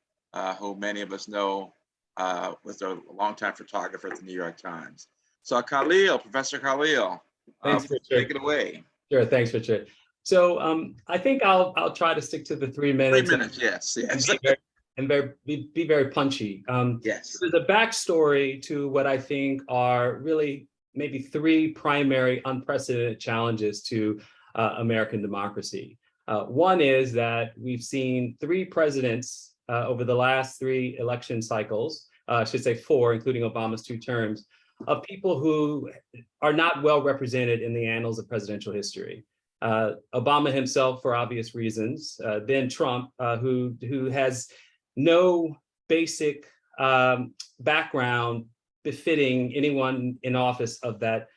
who many of us know was a longtime photographer at the New York Times. So Khalil, Professor Khalil, Thanks, Richard. take it away. Sure, thanks, Richard. So I think I'll try to stick to the 3 minutes. 3 minutes, yes. And be very, and be very punchy. Yes. So there's a backstory to what I think are really maybe three primary unprecedented challenges to American democracy. One is that we've seen three presidents over the last three election cycles, I should say four, including Obama's 2 terms, of people who are not well represented in the annals of presidential history. Obama himself, for obvious reasons, then Trump, who has no basic background befitting anyone in office of that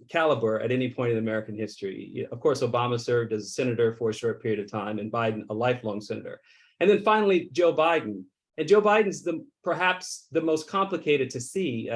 caliber at any point in American history. Of course, Obama served as a senator for a short period of time, and Biden a lifelong senator. And then finally, Joe Biden. And Joe Biden's perhaps the most complicated to see.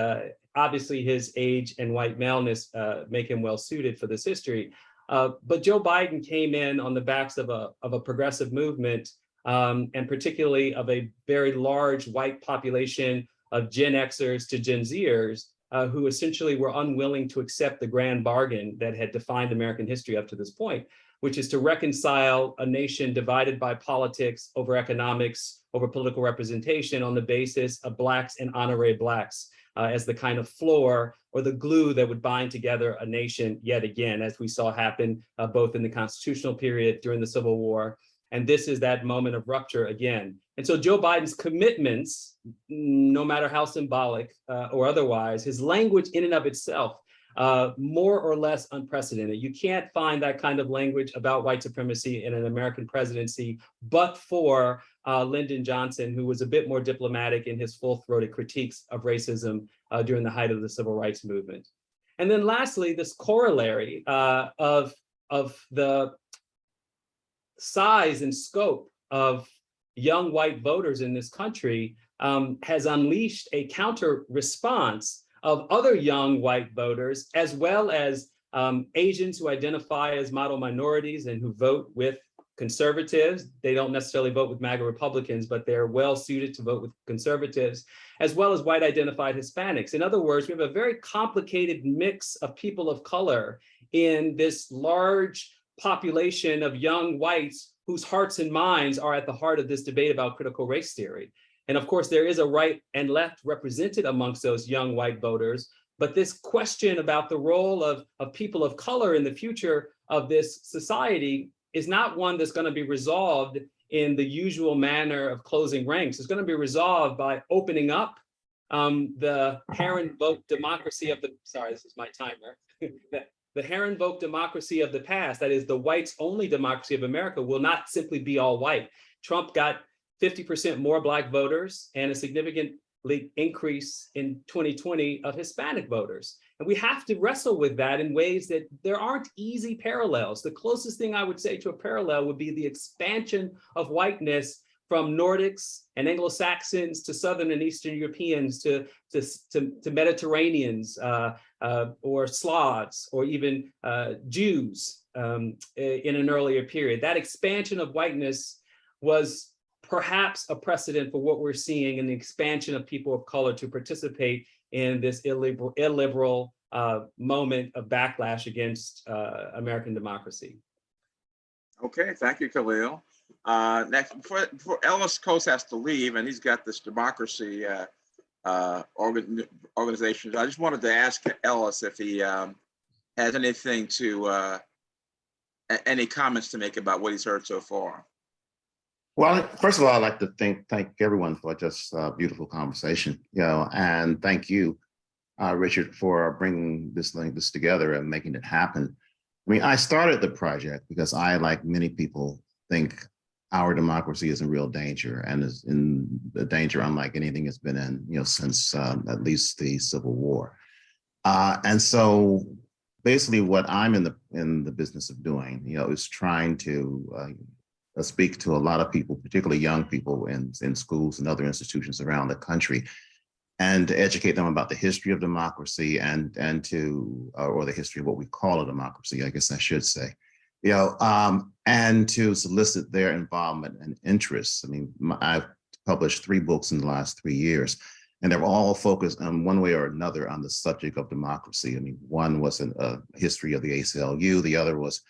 Obviously, his age and white maleness make him well suited for this history. But Joe Biden came in on the backs of a progressive movement, and particularly of a very large white population of Gen Xers to Gen Zers, who essentially were unwilling to accept the grand bargain that had defined American history up to this point, which is to reconcile a nation divided by politics over economics, over political representation on the basis of Blacks and honorary Blacks as the kind of floor or the glue that would bind together a nation yet again, as we saw happen both in the constitutional period during the Civil War. And this is that moment of rupture again. And so Joe Biden's commitments, no matter how symbolic or otherwise, his language in and of itself, more or less unprecedented. You can't find that kind of language about white supremacy in an American presidency, but for Lyndon Johnson, who was a bit more diplomatic in his full-throated critiques of racism during the height of the civil rights movement. And then lastly, this corollary of the size and scope of young white voters in this country has unleashed a counter response of other young white voters, as well as Asians who identify as model minorities and who vote with conservatives. They don't necessarily vote with MAGA Republicans, but they're well suited to vote with conservatives, as well as white identified Hispanics. In other words, we have a very complicated mix of people of color in this large population of young whites whose hearts and minds are at the heart of this debate about critical race theory. And of course, there is a right and left represented amongst those young white voters. But this question about the role of people of color in the future of this society is not one that's going to be resolved in the usual manner of closing ranks. It's going to be resolved by opening up the Heron-vote democracy of the, sorry, this is my timer. The Heron-vote democracy of the past, that is the whites only democracy of America, will not simply be all white. Trump got 50% more Black voters and a significant increase in 2020 of Hispanic voters. And we have to wrestle with that in ways that there aren't easy parallels. The closest thing I would say to a parallel would be the expansion of whiteness from Nordics and Anglo-Saxons to Southern and Eastern Europeans to Mediterraneans or Slavs or even Jews in an earlier period. That expansion of whiteness was perhaps a precedent for what we're seeing in the expansion of people of color to participate in this illiberal moment of backlash against American democracy. Okay, thank you, Khalil. Next, before Ellis Coase has to leave, and he's got this democracy organization, I just wanted to ask Ellis if he has anything to, any comments to make about what he's heard so far. Well, first of all, I'd like to thank everyone for just a beautiful conversation, and thank you, Richard, for bringing this together and making it happen. I mean, I started the project because I, like many people, think our democracy is in real danger and is in the danger unlike anything it's been in, since at least the Civil War. And so basically what I'm in the business of doing, is trying to speak to a lot of people, particularly young people in schools and other institutions around the country, and to educate them about the history of democracy and to, or the history of what we call a democracy, I guess I should say, and to solicit their involvement and interests. I mean, I've published 3 books in the last 3 years, and they're all focused on one way or another on the subject of democracy. I mean, one was a history of the ACLU, the other was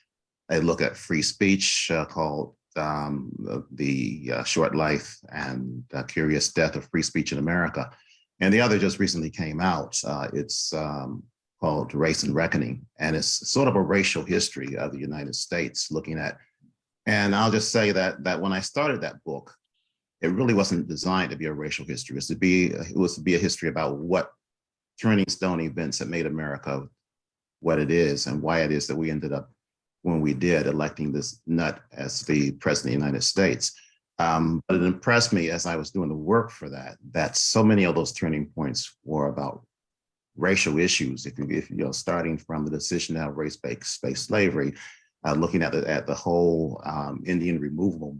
a look at free speech called the short life and curious death of free speech in America. And the other just recently came out. It's called Race and Reckoning, and it's sort of a racial history of the United States looking at. And I'll just say that when I started that book, it really wasn't designed to be a racial history. It was to be a history about what turning stone events that made America what it is and why it is that we ended up when we did, electing this nut as the president of the United States. But it impressed me as I was doing the work for that so many of those turning points were about racial issues. If you know, starting from the decision to have race-based slavery, looking at the whole Indian removal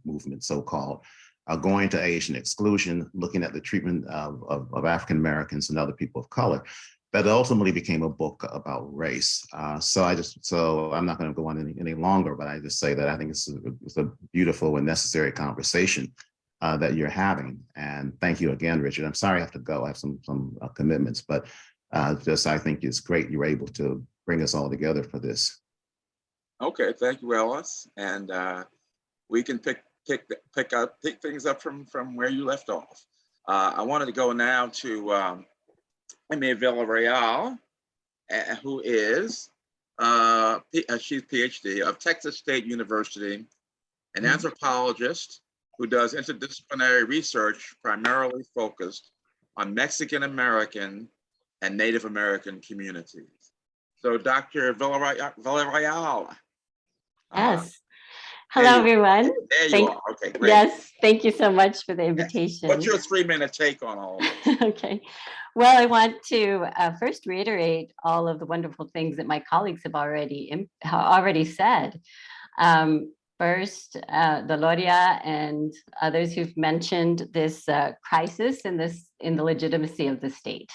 movement, so-called, going to Asian exclusion, looking at the treatment of African Americans and other people of color. That ultimately became a book about race. So I'm not going to go on any longer, but I just say that I think it's a beautiful and necessary conversation that you're having. And thank you again, Richard. I'm sorry I have to go. I have some commitments, but I think it's great you were able to bring us all together for this. Okay, thank you, Ellis. And we can pick things up from where you left off. I wanted to go now to Amy Villarreal, who is she's PhD of Texas State University, an anthropologist who does interdisciplinary research primarily focused on Mexican American and Native American communities. So Dr. Villarreal. Yes. Hello, everyone. There you are. Okay, great. Yes, thank you so much for the invitation. What's your 3-minute take on all of this? Okay. Well, I want to first reiterate all of the wonderful things that my colleagues have already said. First, Deloria and others who've mentioned this crisis in the legitimacy of the state.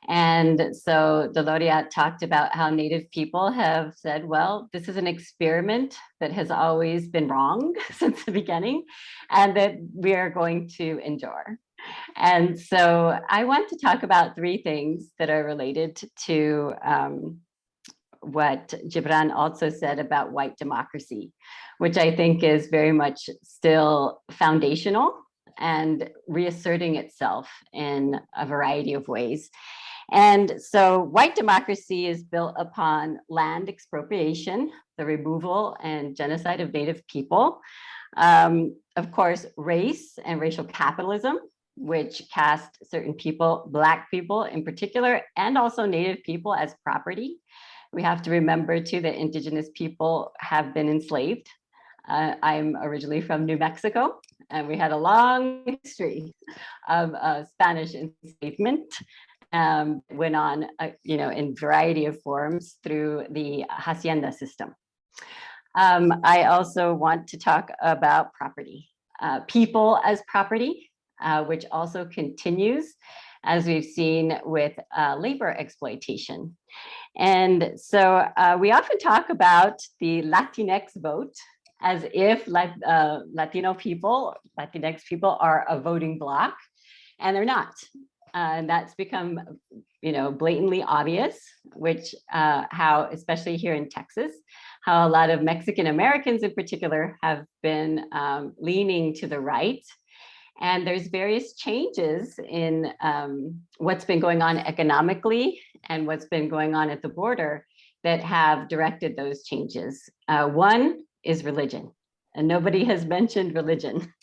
And so Deloria talked about how Native people have said, well, this is an experiment that has always been wrong since the beginning, and that we are going to endure. And so I want to talk about 3 things that are related to what Gibran also said about white democracy, which I think is very much still foundational and reasserting itself in a variety of ways. And so white democracy is built upon land expropriation, the removal and genocide of Native people, of course, race and racial capitalism, which cast certain people, Black people in particular, and also Native people as property. We have to remember too that Indigenous people have been enslaved. I'm originally from New Mexico, and we had a long history of Spanish enslavement. Went on, in variety of forms through the hacienda system. I also want to talk about property, people as property, which also continues, as we've seen with labor exploitation. And so we often talk about the Latinx vote as if Latino people, Latinx people are a voting bloc, and they're not. And that's become, blatantly obvious, which how, especially here in Texas, how a lot of Mexican Americans in particular have been leaning to the right. And there's various changes in what's been going on economically and what's been going on at the border that have directed those changes. One is religion, and nobody has mentioned religion.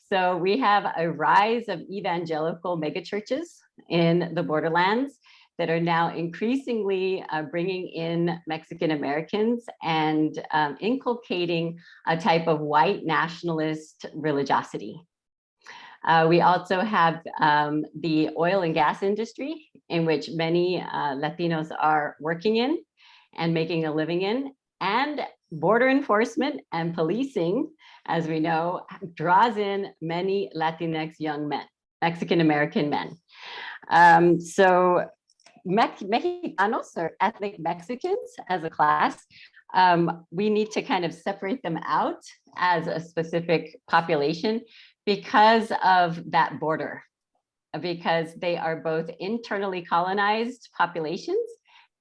So we have a rise of evangelical megachurches in the borderlands that are now increasingly bringing in Mexican Americans and inculcating a type of white nationalist religiosity. We also have the oil and gas industry, in which many Latinos are working in and making a living in, and border enforcement and policing, as we know, draws in many Latinx young men, Mexican American men. So Mexicanos, or ethnic Mexicans as a class, we need to kind of separate them out as a specific population because of that border, because they are both internally colonized populations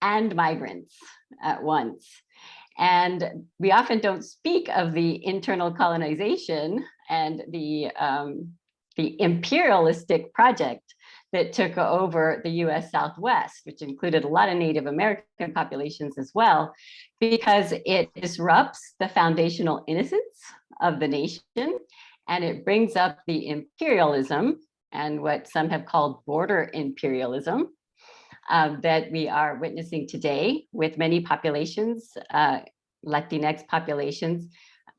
and migrants at once. And we often don't speak of the internal colonization and the imperialistic project that took over the US Southwest, which included a lot of Native American populations as well, because it disrupts the foundational innocence of the nation, and it brings up the imperialism and what some have called border imperialism that we are witnessing today, with many populations, Latinx populations,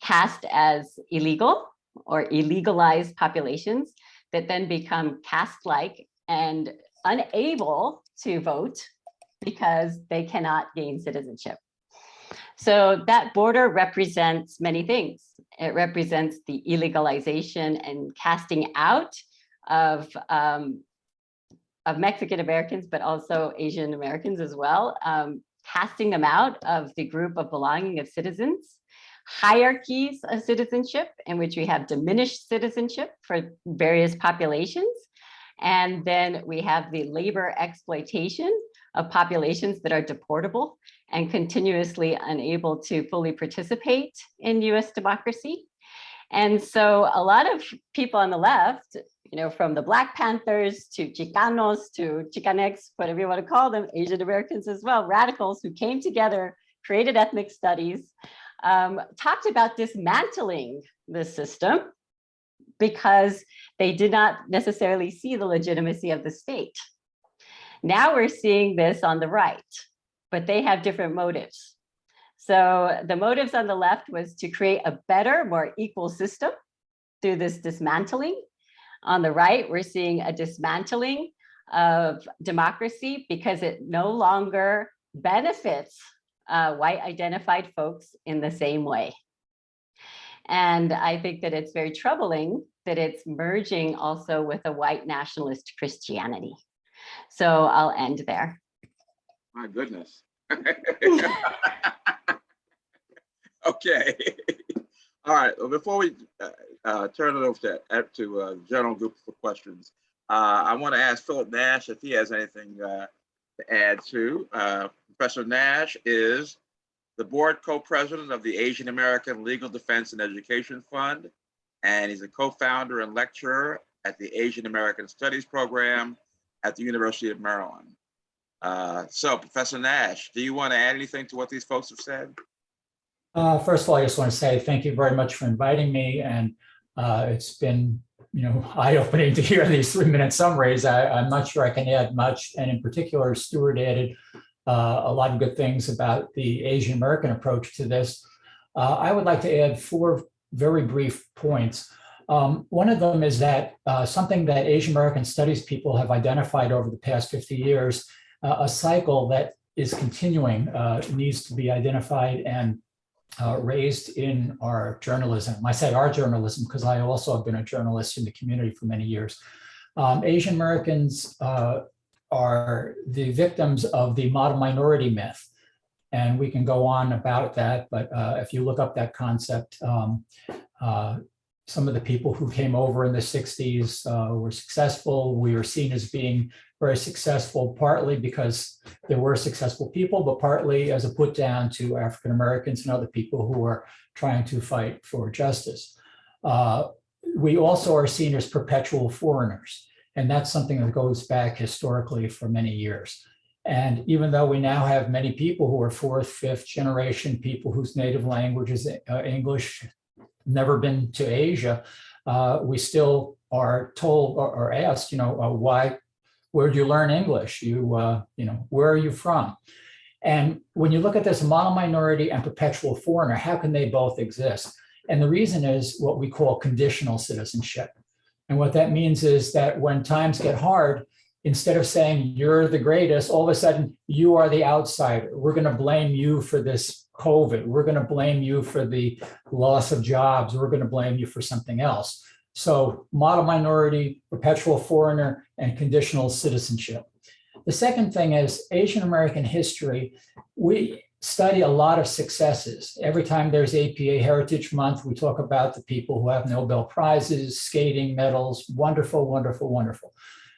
cast as illegal or illegalized populations that then become caste-like and unable to vote because they cannot gain citizenship. So that border represents many things. It represents the illegalization and casting out of Mexican Americans, but also Asian Americans as well, casting them out of the group of belonging of citizens, hierarchies of citizenship in which we have diminished citizenship for various populations. And then we have the labor exploitation of populations that are deportable and continuously unable to fully participate in US democracy. And so a lot of people on the left, from the Black Panthers to Chicanos to Chicanx, whatever you want to call them, Asian Americans as well, radicals who came together, created ethnic studies, talked about dismantling the system because they did not necessarily see the legitimacy of the state. Now we're seeing this on the right, but they have different motives. So the motives on the left was to create a better, more equal system through this dismantling. On the right, we're seeing a dismantling of democracy because it no longer benefits white identified folks in the same way. And I think that it's very troubling that it's merging also with a white nationalist Christianity. So I'll end there. My goodness. Okay. All right. Well, before we turn it over to general group for questions, I want to ask Philip Nash if he has anything to add to. Professor Nash is the board co-president of the Asian American Legal Defense and Education Fund, and he's a co-founder and lecturer at the Asian American Studies program at the University of Maryland. So, Professor Nash, do you want to add anything to what these folks have said? First of all, I just want to say thank you very much for inviting me, and it's been eye-opening to hear these 3-minute summaries. I'm not sure I can add much, and in particular, Stuart added a lot of good things about the Asian American approach to this. I would like to add 4 very brief points. One of them is that something that Asian American studies people have identified over the past 50 years, a cycle that is continuing, needs to be identified and raised in our journalism. I say our journalism because I also have been a journalist in the community for many years. Asian Americans are the victims of the model minority myth. And we can go on about that, but if you look up that concept, some of the people who came over in the 60s were successful. We were seen as being very successful, partly because there were successful people, but partly as a put down to African Americans and other people who are trying to fight for justice. We also are seen as perpetual foreigners, and that's something that goes back historically for many years. And even though we now have many people who are 4th, 5th generation people whose native language is English, never been to Asia, we still are told or asked, why, where'd you learn English? Where are you from? And when you look at this model minority and perpetual foreigner, how can they both exist? And the reason is what we call conditional citizenship. And what that means is that when times get hard, instead of saying you're the greatest, all of a sudden you are the outsider. We're going to blame you for this COVID. We're going to blame you for the loss of jobs. We're going to blame you for something else. So model minority, perpetual foreigner, and conditional citizenship. The second thing is Asian American history. We study a lot of successes. Every time there's APA Heritage Month, we talk about the people who have Nobel Prizes, skating medals, wonderful, wonderful, wonderful.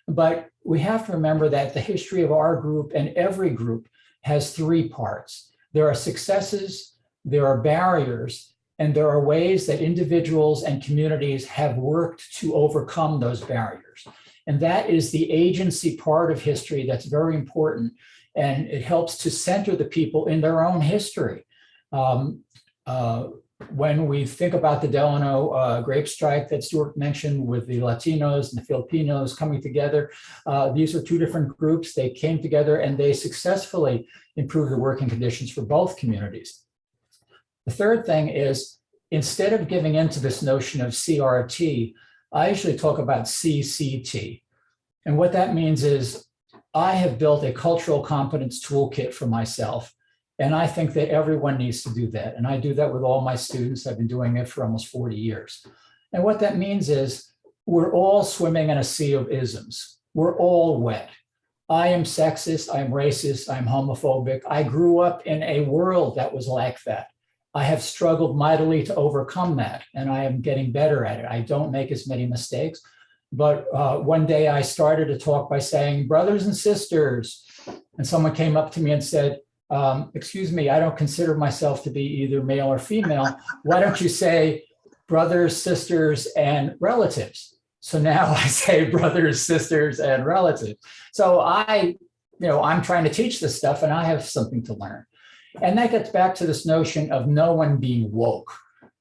But we have to remember that the history of our group and every group has 3 parts. There are successes, there are barriers, and there are ways that individuals and communities have worked to overcome those barriers. And that is the agency part of history that's very important. And it helps to center the people in their own history. When we think about the Delano grape strike that Stuart mentioned with the Latinos and the Filipinos coming together, these are two different groups. They came together and they successfully improved the working conditions for both communities. The third thing is, instead of giving into this notion of CRT, I usually talk about CCT. And what that means is I have built a cultural competence toolkit for myself. And I think that everyone needs to do that. And I do that with all my students. I've been doing it for almost 40 years. And what that means is we're all swimming in a sea of isms. We're all wet. I am sexist, I'm racist, I'm homophobic. I grew up in a world that was like that. I have struggled mightily to overcome that, and I am getting better at it. I don't make as many mistakes. But one day I started to talk by saying, brothers and sisters, and someone came up to me and said, excuse me, I don't consider myself to be either male or female. Why don't you say brothers, sisters, and relatives? So now I say brothers, sisters, and relatives. So I'm trying to teach this stuff, and I have something to learn. And that gets back to this notion of no one being woke.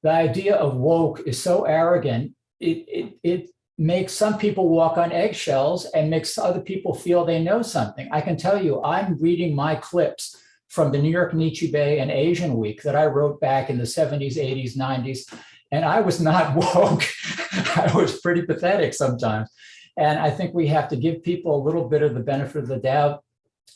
The idea of woke is so arrogant, it makes some people walk on eggshells and makes other people feel they know something. I can tell you, I'm reading my clips from the New York Nichibei and Asian Week that I wrote back in the 70s, 80s, 90s, and I was not woke. I was pretty pathetic sometimes. And I think we have to give people a little bit of the benefit of the doubt,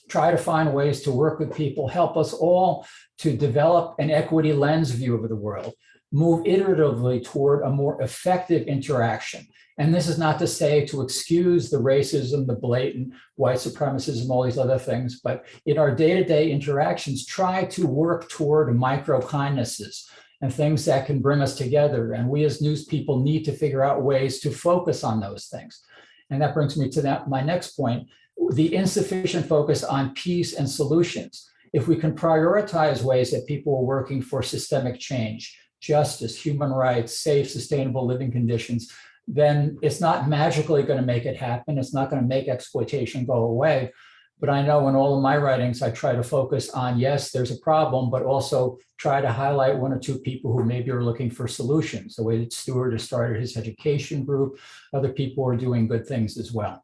try to find ways to work with people, help us all to develop an equity lens view of the world, move iteratively toward a more effective interaction. And this is not to say to excuse the racism, the blatant white supremacism, all these other things, but in our day-to-day interactions, try to work toward micro kindnesses and things that can bring us together. And we as news people need to figure out ways to focus on those things. And that brings me to my next point, the insufficient focus on peace and solutions. If we can prioritize ways that people are working for systemic change, justice, human rights, safe, sustainable living conditions, then it's not magically going to make it happen. It's not going to make exploitation go away. But I know in all of my writings, I try to focus on, yes, there's a problem, but also try to highlight one or two people who maybe are looking for solutions. The way that Stuart has started his education group, other people are doing good things as well.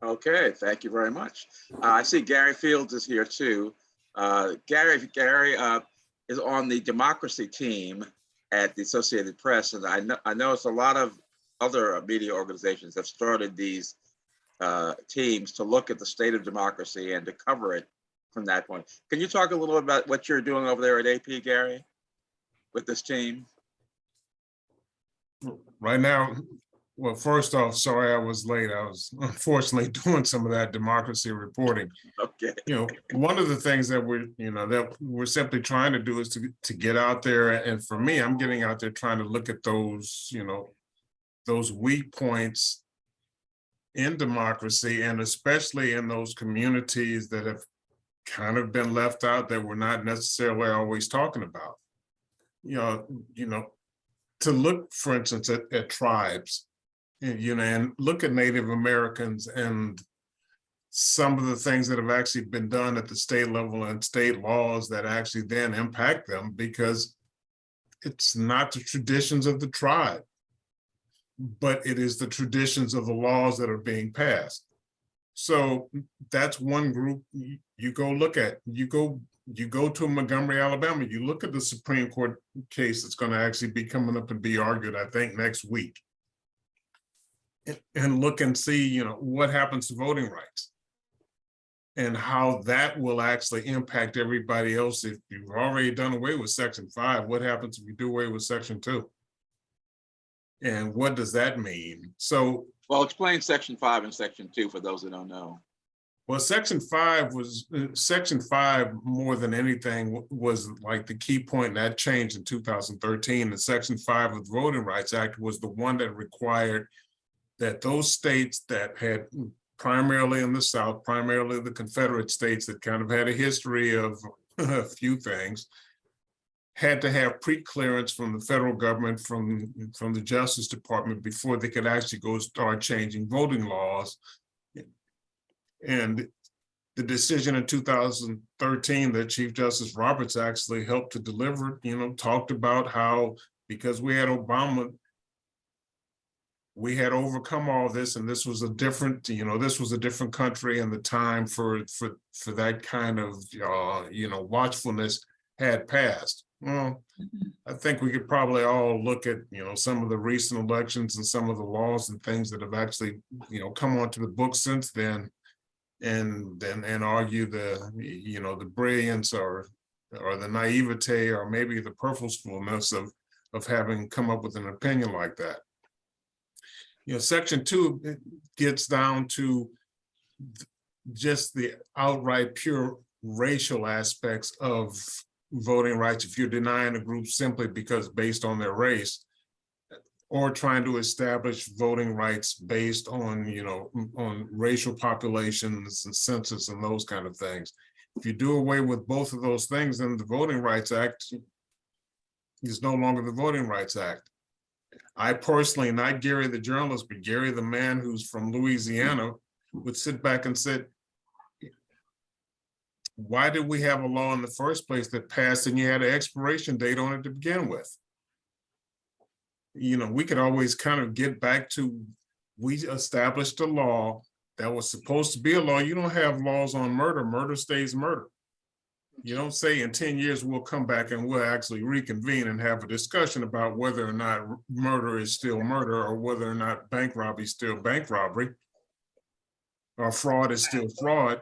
Okay, thank you very much. I see Gary Fields is here too. Gary is on the democracy team at the Associated Press, and I know it's a lot of other media organizations have started these teams to look at the state of democracy and to cover it from that point. Can you talk a little about what you're doing over there at AP, Gary, with this team? Right now, well, first off, sorry I was late. I was unfortunately doing some of that democracy reporting. Okay. One of the things that we're simply trying to do is to get out there, and for me, I'm getting out there trying to look at those, those weak points in democracy, and especially in those communities that have kind of been left out, that we're not necessarily always talking about. To look, for instance, at tribes, and look at Native Americans and some of the things that have actually been done at the state level and state laws that actually then impact them, because it's not the traditions of the tribe, but it is the traditions of the laws that are being passed. So that's one group you go look at. You go to Montgomery, Alabama, you look at the Supreme Court case that's going to actually be coming up and be argued, I think, next week. And look and see, what happens to voting rights and how that will actually impact everybody else. If you've already done away with Section 5, what happens if you do away with Section 2? And what does that mean? So, well, explain Section 5 and Section 2 for those that don't know. Well, Section 5 more than anything was like the key point, and that changed in 2013. And Section 5 of the Voting Rights Act was the one that required that those states that had, primarily in the South, primarily the Confederate states that kind of had a history of a few things, had to have pre-clearance from the federal government, from the Justice Department before they could actually go start changing voting laws. And the decision in 2013 that Chief Justice Roberts actually helped to deliver, talked about how, because we had Obama, we had overcome all this, and this was a different, this was a different country, and the time for that kind of, watchfulness had passed. Well, I think we could probably all look at, some of the recent elections and some of the laws and things that have actually, come onto the books since then, and argue the, the brilliance or the naivete or maybe the purposefulness of having come up with an opinion like that. Section 2 gets down to just the outright pure racial aspects of voting rights. If you're denying a group simply because based on their race, or trying to establish voting rights based on, on racial populations and census and those kind of things. If you do away with both of those things, then the Voting Rights Act is no longer the Voting Rights Act. I personally, not Gary the journalist, but Gary the man who's from Louisiana, would sit back and say, why did we have a law in the first place that passed and you had an expiration date on it to begin with? We could always kind of get back to, we established a law that was supposed to be a law. You don't have laws on murder. Murder stays murder. You don't say in 10 years, we'll come back and we'll actually reconvene and have a discussion about whether or not murder is still murder, or whether or not bank robbery is still bank robbery, or fraud is still fraud.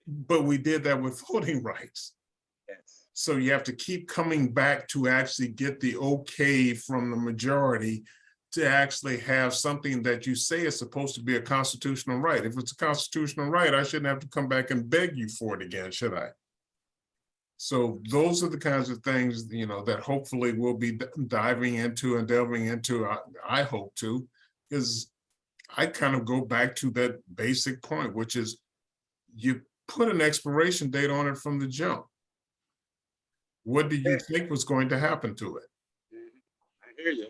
But we did that with voting rights. So you have to keep coming back to actually get the okay from the majority to actually have something that you say is supposed to be a constitutional right. If it's a constitutional right, I shouldn't have to come back and beg you for it again, should I? So those are the kinds of things, that hopefully we'll be diving into and delving into, I hope to, because I kind of go back to that basic point, which is you put an expiration date on it from the jump. What did you think was going to happen to it? I hear you.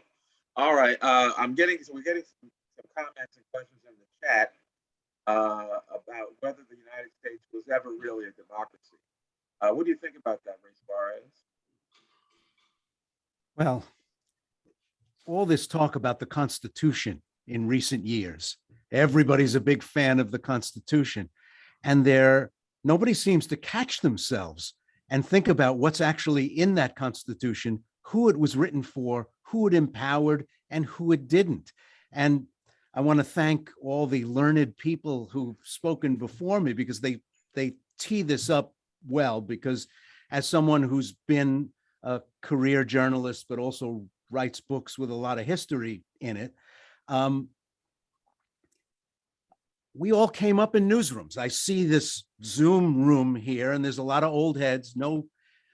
All right, we're getting some comments and questions in the chat about whether the United States was ever really a democracy. What do you think about that, Ray Suarez? Well, all this talk about the Constitution in recent years, everybody's a big fan of the Constitution, and nobody seems to catch themselves and think about what's actually in that Constitution, who it was written for, who it empowered, and who it didn't. And I want to thank all the learned people who've spoken before me, because they tee this up well, because as someone who's been a career journalist, but also writes books with a lot of history in it, we all came up in newsrooms. I see this Zoom room here, and there's a lot of old heads, no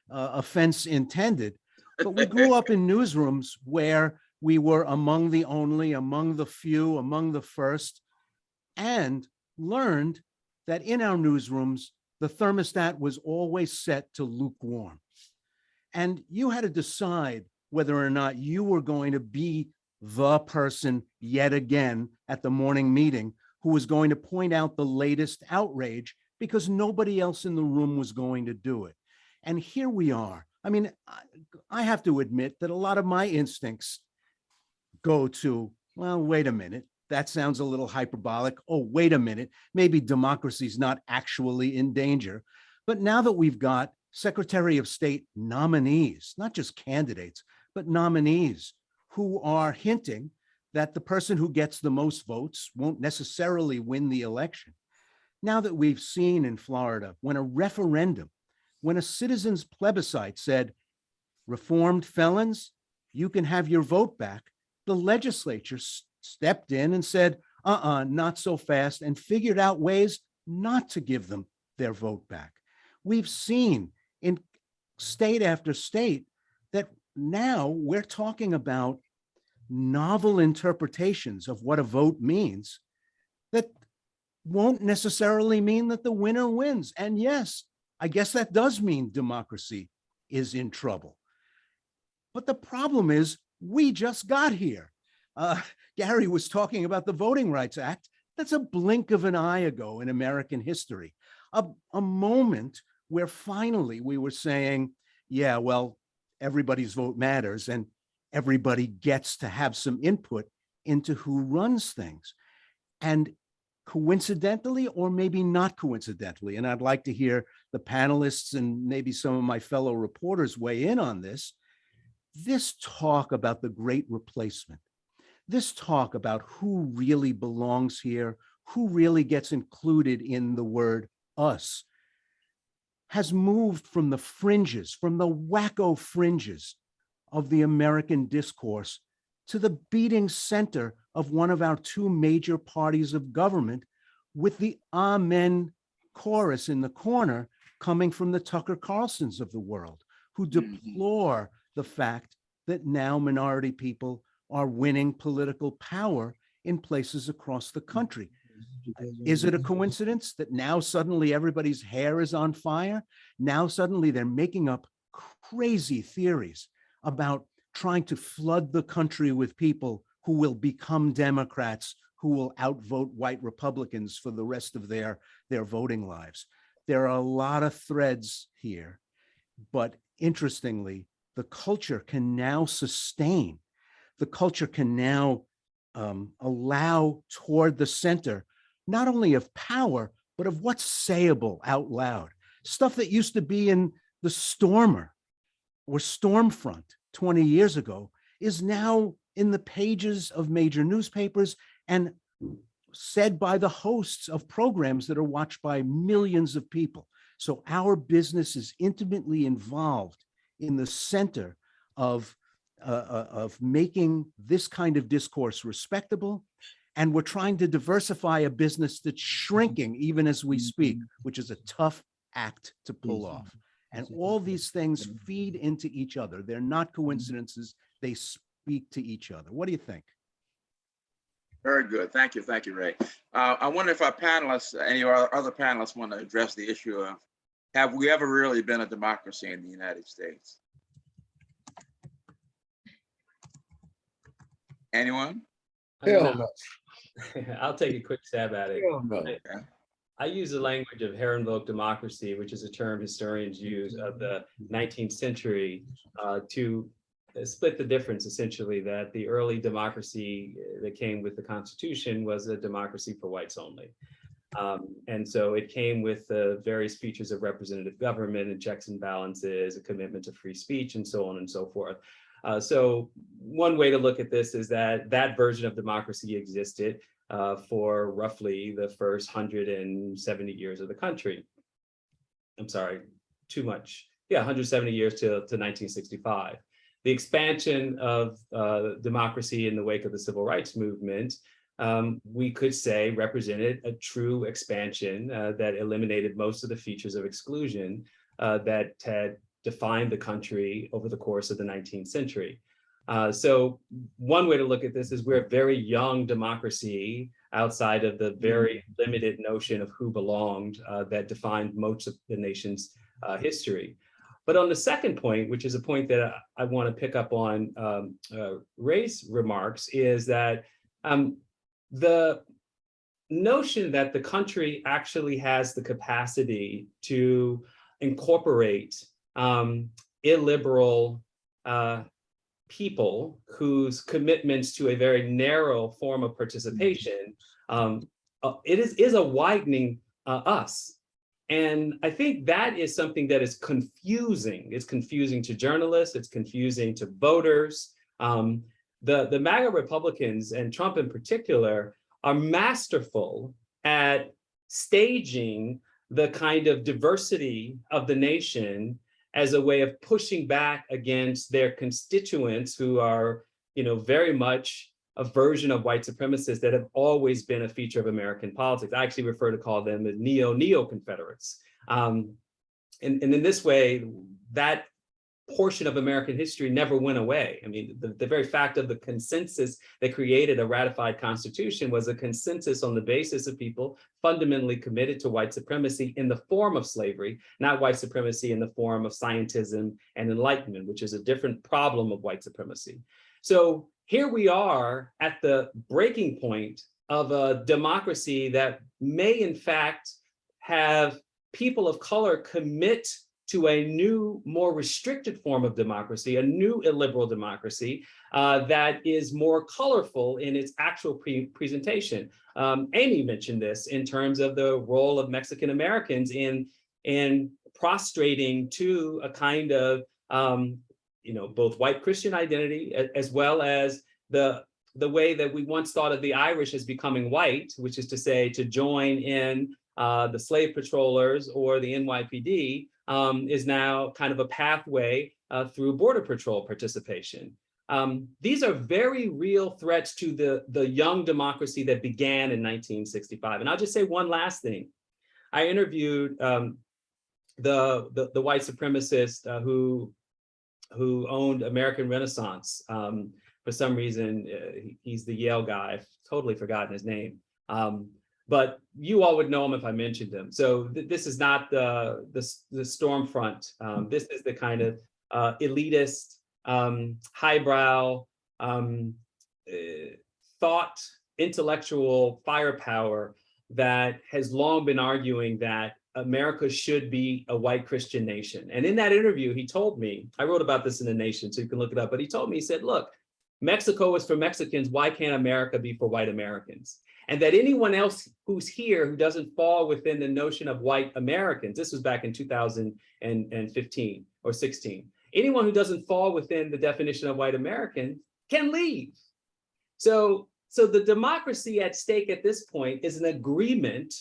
offense intended, but we grew up in newsrooms where we were among the only, among the few, among the first, and learned that in our newsrooms, the thermostat was always set to lukewarm. And you had to decide whether or not you were going to be the person yet again at the morning meeting who was going to point out the latest outrage, because nobody else in the room was going to do it. And here we are. I mean, I have to admit that a lot of my instincts go to, well, wait a minute, that sounds a little hyperbolic. Oh, wait a minute, maybe democracy's not actually in danger. But now that we've got Secretary of State nominees, not just candidates, but nominees who are hinting that the person who gets the most votes won't necessarily win the election. Now that we've seen in Florida, when a referendum, when a citizen's plebiscite said, reformed felons, you can have your vote back, the legislature stepped in and said, not so fast, and figured out ways not to give them their vote back. We've seen in state after state that now we're talking about novel interpretations of what a vote means that won't necessarily mean that the winner wins. And yes, I guess that does mean democracy is in trouble. But the problem is we just got here. Gary was talking about the Voting Rights Act. That's a blink of an eye ago in American history. A moment where finally we were saying, yeah, well, everybody's vote matters and everybody gets to have some input into who runs things. And coincidentally, or maybe not coincidentally, and I'd like to hear the panelists and maybe some of my fellow reporters weigh in on this talk about the great replacement, this talk about who really belongs here, who really gets included in the word us, has moved from the fringes, from the wacko fringes of the American discourse to the beating center of one of our two major parties of government, with the amen chorus in the corner coming from the Tucker Carlsons of the world, who deplore the fact that now minority people are winning political power in places across the country. Is it a coincidence that now suddenly everybody's hair is on fire? Now suddenly they're making up crazy theories about trying to flood the country with people who will become Democrats, who will outvote white Republicans for the rest of their voting lives. There are a lot of threads here, but interestingly, the culture can now sustain, the culture can now allow toward the center, not only of power, but of what's sayable out loud. Stuff that used to be in the Stormer or Stormfront 20 years ago is now in the pages of major newspapers and said by the hosts of programs that are watched by millions of people. So our business is intimately involved in the center of making this kind of discourse respectable. And we're trying to diversify a business that's shrinking even as we speak, which is a tough act to pull off. And all these things feed into each other. They're not coincidences. They speak to each other. What do you think? Very good. Thank you, Ray. I wonder if our panelists, any of our other panelists, want to address the issue of, have we ever really been a democracy in the United States? Anyone? Hell no. I'll take a quick stab at it. Hell no. I use the language of Herrenvolk democracy, which is a term historians use of the 19th century to split the difference, essentially, that the early democracy that came with the Constitution was a democracy for whites only. And so it came with various features of representative government and checks and balances, a commitment to free speech, and so on and so forth. So one way to look at this is that that version of democracy existed for roughly the first 170 years of the country. I'm sorry, too much. Yeah, 170 years to 1965. The expansion of democracy in the wake of the civil rights movement, we could say represented a true expansion that eliminated most of the features of exclusion that had defined the country over the course of the 19th century. So one way to look at this is we're a very young democracy outside of the very limited notion of who belonged that defined most of the nation's history. But on the second point, which is a point that I want to pick up on Ray's remarks, is that the notion that the country actually has the capacity to incorporate illiberal people whose commitments to a very narrow form of participation, it is a widening us. And I think that is something that is confusing. It's confusing to journalists, it's confusing to voters. The MAGA Republicans, and Trump in particular, are masterful at staging the kind of diversity of the nation as a way of pushing back against their constituents who are, very much a version of white supremacists that have always been a feature of American politics. I actually prefer to call them the neo-Confederates. And in this way, that portion of American history never went away. I mean, the very fact of the consensus that created a ratified constitution was a consensus on the basis of people fundamentally committed to white supremacy in the form of slavery, not white supremacy in the form of scientism and enlightenment, which is a different problem of white supremacy. So here we are at the breaking point of a democracy that may in fact have people of color commit to a new, more restricted form of democracy, a new illiberal democracy that is more colorful in its actual presentation. Amy mentioned this in terms of the role of Mexican Americans in prostrating to a kind of, both white Christian identity as well as the way that we once thought of the Irish as becoming white, which is to say to join in the slave patrollers or the NYPD, is now kind of a pathway through Border Patrol participation. These are very real threats to the young democracy that began in 1965. And I'll just say one last thing. I interviewed the white supremacist who owned American Renaissance. For some reason, he's the Yale guy. I've totally forgotten his name. But you all would know him if I mentioned him. So this is not the storm front. This is the kind of elitist, highbrow, thought, intellectual firepower that has long been arguing that America should be a white Christian nation. And in that interview, he told me, I wrote about this in The Nation, so you can look it up, but he told me, he said, look, Mexico is for Mexicans, why can't America be for white Americans? And that anyone else who's here who doesn't fall within the notion of white Americans, this was back in 2015 or 16, anyone who doesn't fall within the definition of white American can leave. So the democracy at stake at this point is an agreement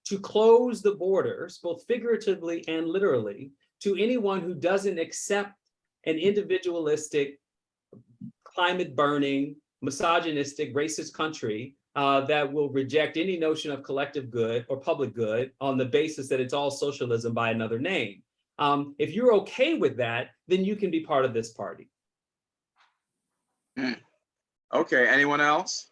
to close the borders, both figuratively and literally, to anyone who doesn't accept an individualistic, climate burning, misogynistic, racist country that will reject any notion of collective good or public good on the basis that it's all socialism by another name. If you're okay with that, then you can be part of this party. Okay, anyone else?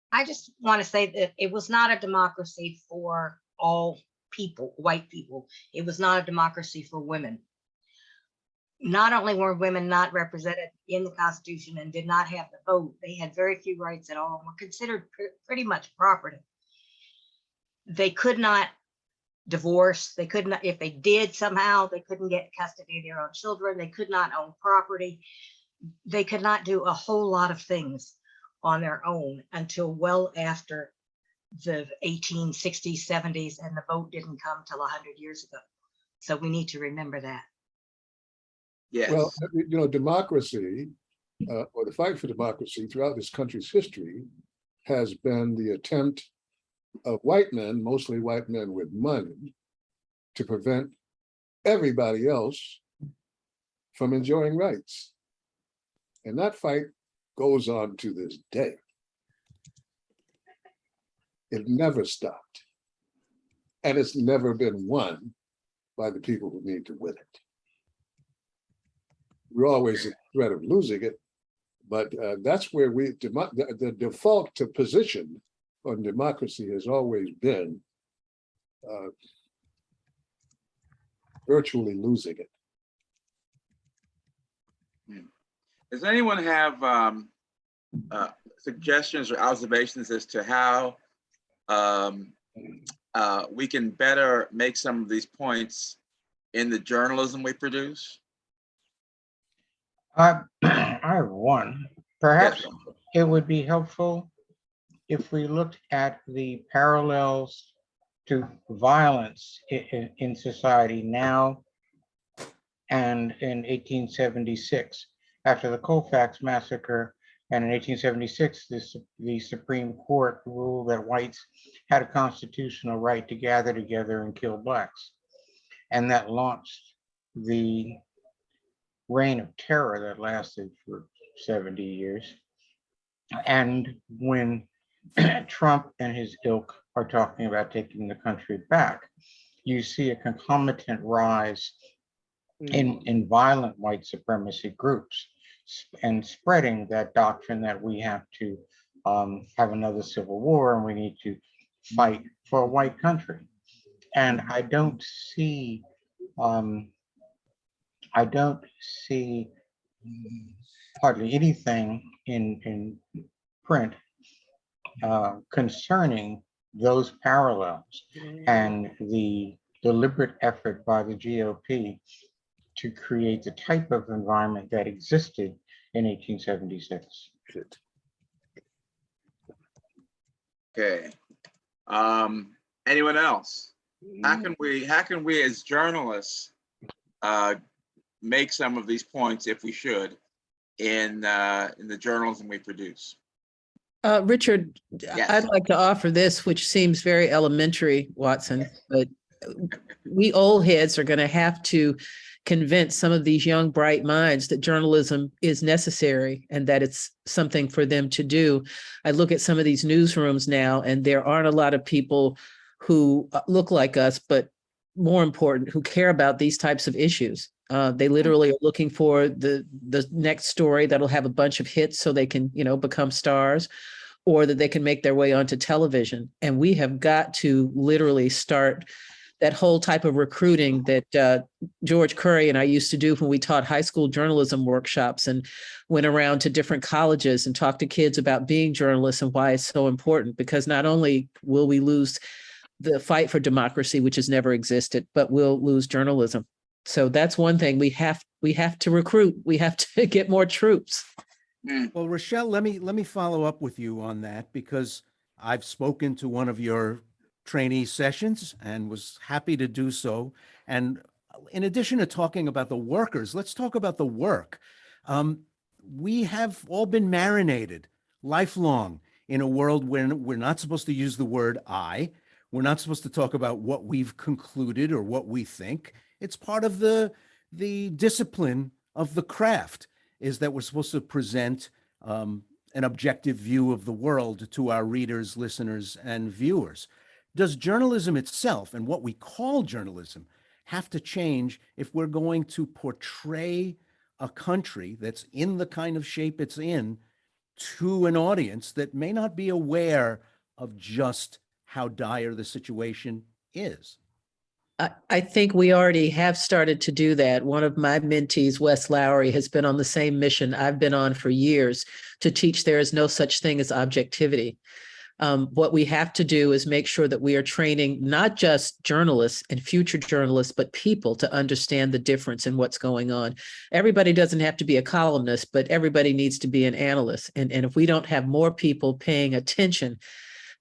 I just want to say that it was not a democracy for all people, white people. It was not a democracy for women. Not only were women not represented in the Constitution and did not have the vote, they had very few rights at all and were considered pretty much property. They could not divorce. They could not, if they did somehow, they couldn't get custody of their own children. They could not own property. They could not do a whole lot of things on their own until well after the 1860s, 70s, and the vote didn't come till 100 years ago. So we need to remember that. Yes. Well, democracy, or the fight for democracy throughout this country's history has been the attempt of white men, mostly white men with money, to prevent everybody else from enjoying rights. And that fight goes on to this day. It never stopped. And it's never been won by the people who need to win it. We're always at threat of losing it, but that's where the default to position on democracy has always been virtually losing it. Does anyone have suggestions or observations as to how we can better make some of these points in the journalism we produce? I have one. Perhaps it would be helpful if we looked at the parallels to violence in society now and in 1876. After the Colfax massacre, and in 1876, the Supreme Court ruled that whites had a constitutional right to gather together and kill blacks. And that launched the reign of terror that lasted for 70 years. And when Trump and his ilk are talking about taking the country back, you see a concomitant rise in violent white supremacy groups and spreading that doctrine that we have to have another civil war and we need to fight for a white country. And I don't see hardly anything in print concerning those parallels and the deliberate effort by the GOP to create the type of environment that existed in 1876. Okay. Anyone else? How can we as journalists make some of these points, if we should, in the journalism we produce? Richard, Yes. I'd like to offer this, which seems very elementary, Watson, but we old heads are going to have to convince some of these young, bright minds that journalism is necessary and that it's something for them to do. I look at some of these newsrooms now, and there aren't a lot of people who look like us, but more important, who care about these types of issues. They literally are looking for the next story that'll have a bunch of hits so they can, become stars, or that they can make their way onto television. And we have got to literally start that whole type of recruiting that George Curry and I used to do when we taught high school journalism workshops and went around to different colleges and talked to kids about being journalists and why it's so important. Because not only will we lose the fight for democracy, which has never existed, but we'll lose journalism. So that's one thing we have to recruit. We have to get more troops. Well, Rochelle, let me follow up with you on that, because I've spoken to one of your trainee sessions and was happy to do so. And in addition to talking about the workers, let's talk about the work. We have all been marinated lifelong in a world when we're not supposed to use the word I. We're not supposed to talk about what we've concluded or what we think. It's part of the discipline of the craft, is that we're supposed to present an objective view of the world to our readers, listeners, and viewers. Does journalism itself and what we call journalism have to change if we're going to portray a country that's in the kind of shape it's in to an audience that may not be aware of just how dire the situation is? I think we already have started to do that. One of my mentees, Wes Lowry, has been on the same mission I've been on for years, to teach there is no such thing as objectivity. What we have to do is make sure that we are training not just journalists and future journalists, but people to understand the difference in what's going on. Everybody doesn't have to be a columnist, but everybody needs to be an analyst. And if we don't have more people paying attention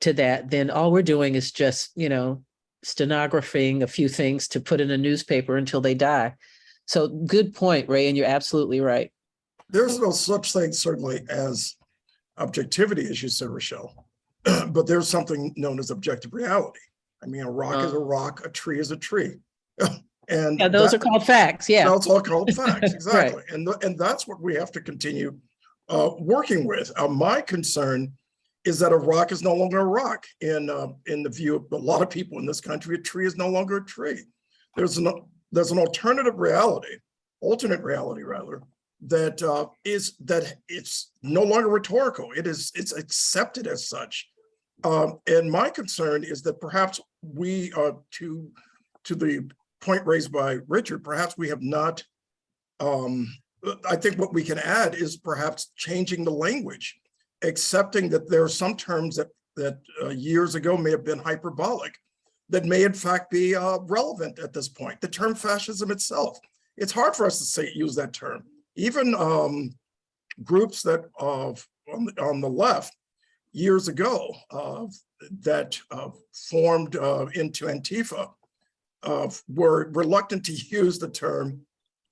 to that, then all we're doing is just, stenographing a few things to put in a newspaper until they die. So good point, Ray, and you're absolutely right. There's no such thing certainly as objectivity, as you said, Rochelle, but there's something known as objective reality. I mean, a rock is a rock, a tree is a tree. And yeah, those are called facts. Yeah, that's all called facts, exactly. Right. And that's what we have to continue working with. My concern is that a rock is no longer a rock in the view of a lot of people in this country. A tree is no longer a tree. There's an alternate reality rather, that it's no longer rhetorical. It's accepted as such. And my concern is that perhaps we to the point raised by Richard, perhaps we have not. I think what we can add is perhaps changing the language, accepting that there are some terms that years ago may have been hyperbolic, that may in fact be relevant at this point. The term fascism itself, it's hard for us to use that term. Even groups that on the left years ago that formed into Antifa were reluctant to use the term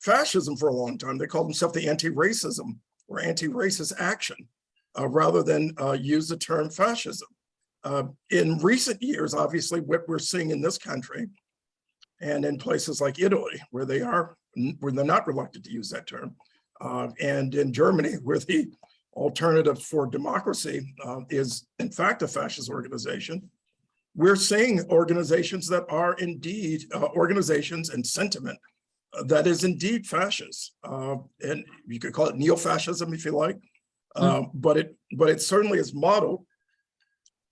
fascism for a long time. They called themselves the anti-racism or anti-racist action, rather than use the term fascism. In recent years, obviously, what we're seeing in this country and in places like Italy, where they're not reluctant to use that term, and in Germany, where the Alternative for Democracy is in fact a fascist organization, we're seeing organizations that are indeed organizations and sentiment that is indeed fascist. And you could call it neo-fascism if you like, but it certainly is modeled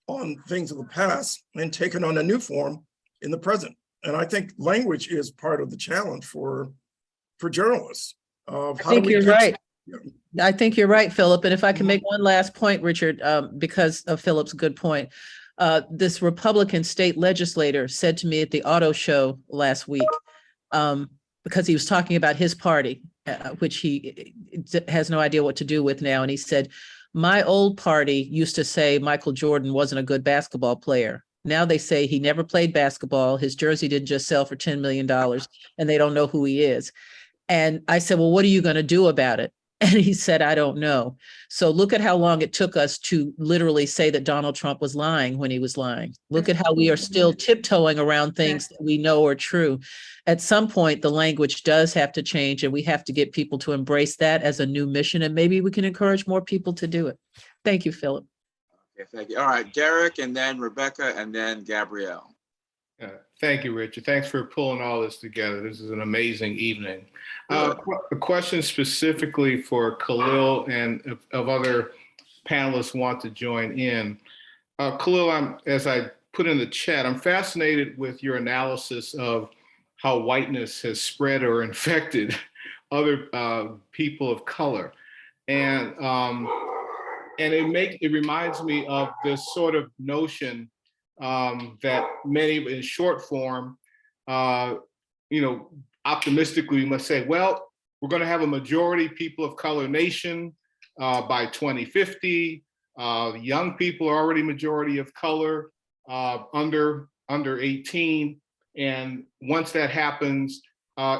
on things of the past and taken on a new form in the present. And I think language is part of the challenge for journalists. I think you're right. I think you're right, Philip. And if I can make one last point, Richard, because of Philip's good point. This Republican state legislator said to me at the auto show last week, because he was talking about his party, which he has no idea what to do with now. And he said, my old party used to say Michael Jordan wasn't a good basketball player. Now they say he never played basketball. His jersey didn't just sell for $10 million and they don't know who he is. And I said, well, what are you going to do about it? And he said, I don't know. So look at how long it took us to literally say that Donald Trump was lying when he was lying. Look at how we are still tiptoeing around things that we know are true. At some point, the language does have to change, and we have to get people to embrace that as a new mission. And maybe we can encourage more people to do it. Thank you, Philip. Okay, thank you. All right, Derek, and then Rebecca, and then Gabrielle. Thank you, Richard. Thanks for pulling all this together. This is an amazing evening. A question specifically for Khalil, and if other panelists want to join in. Khalil, as I put in the chat, I'm fascinated with your analysis of how whiteness has spread or infected other people of color. And it reminds me of this sort of notion that many in short form, optimistically we must say, well, we're going to have a majority people of color nation by 2050. Young people are already majority of color, under 18. And once that happens,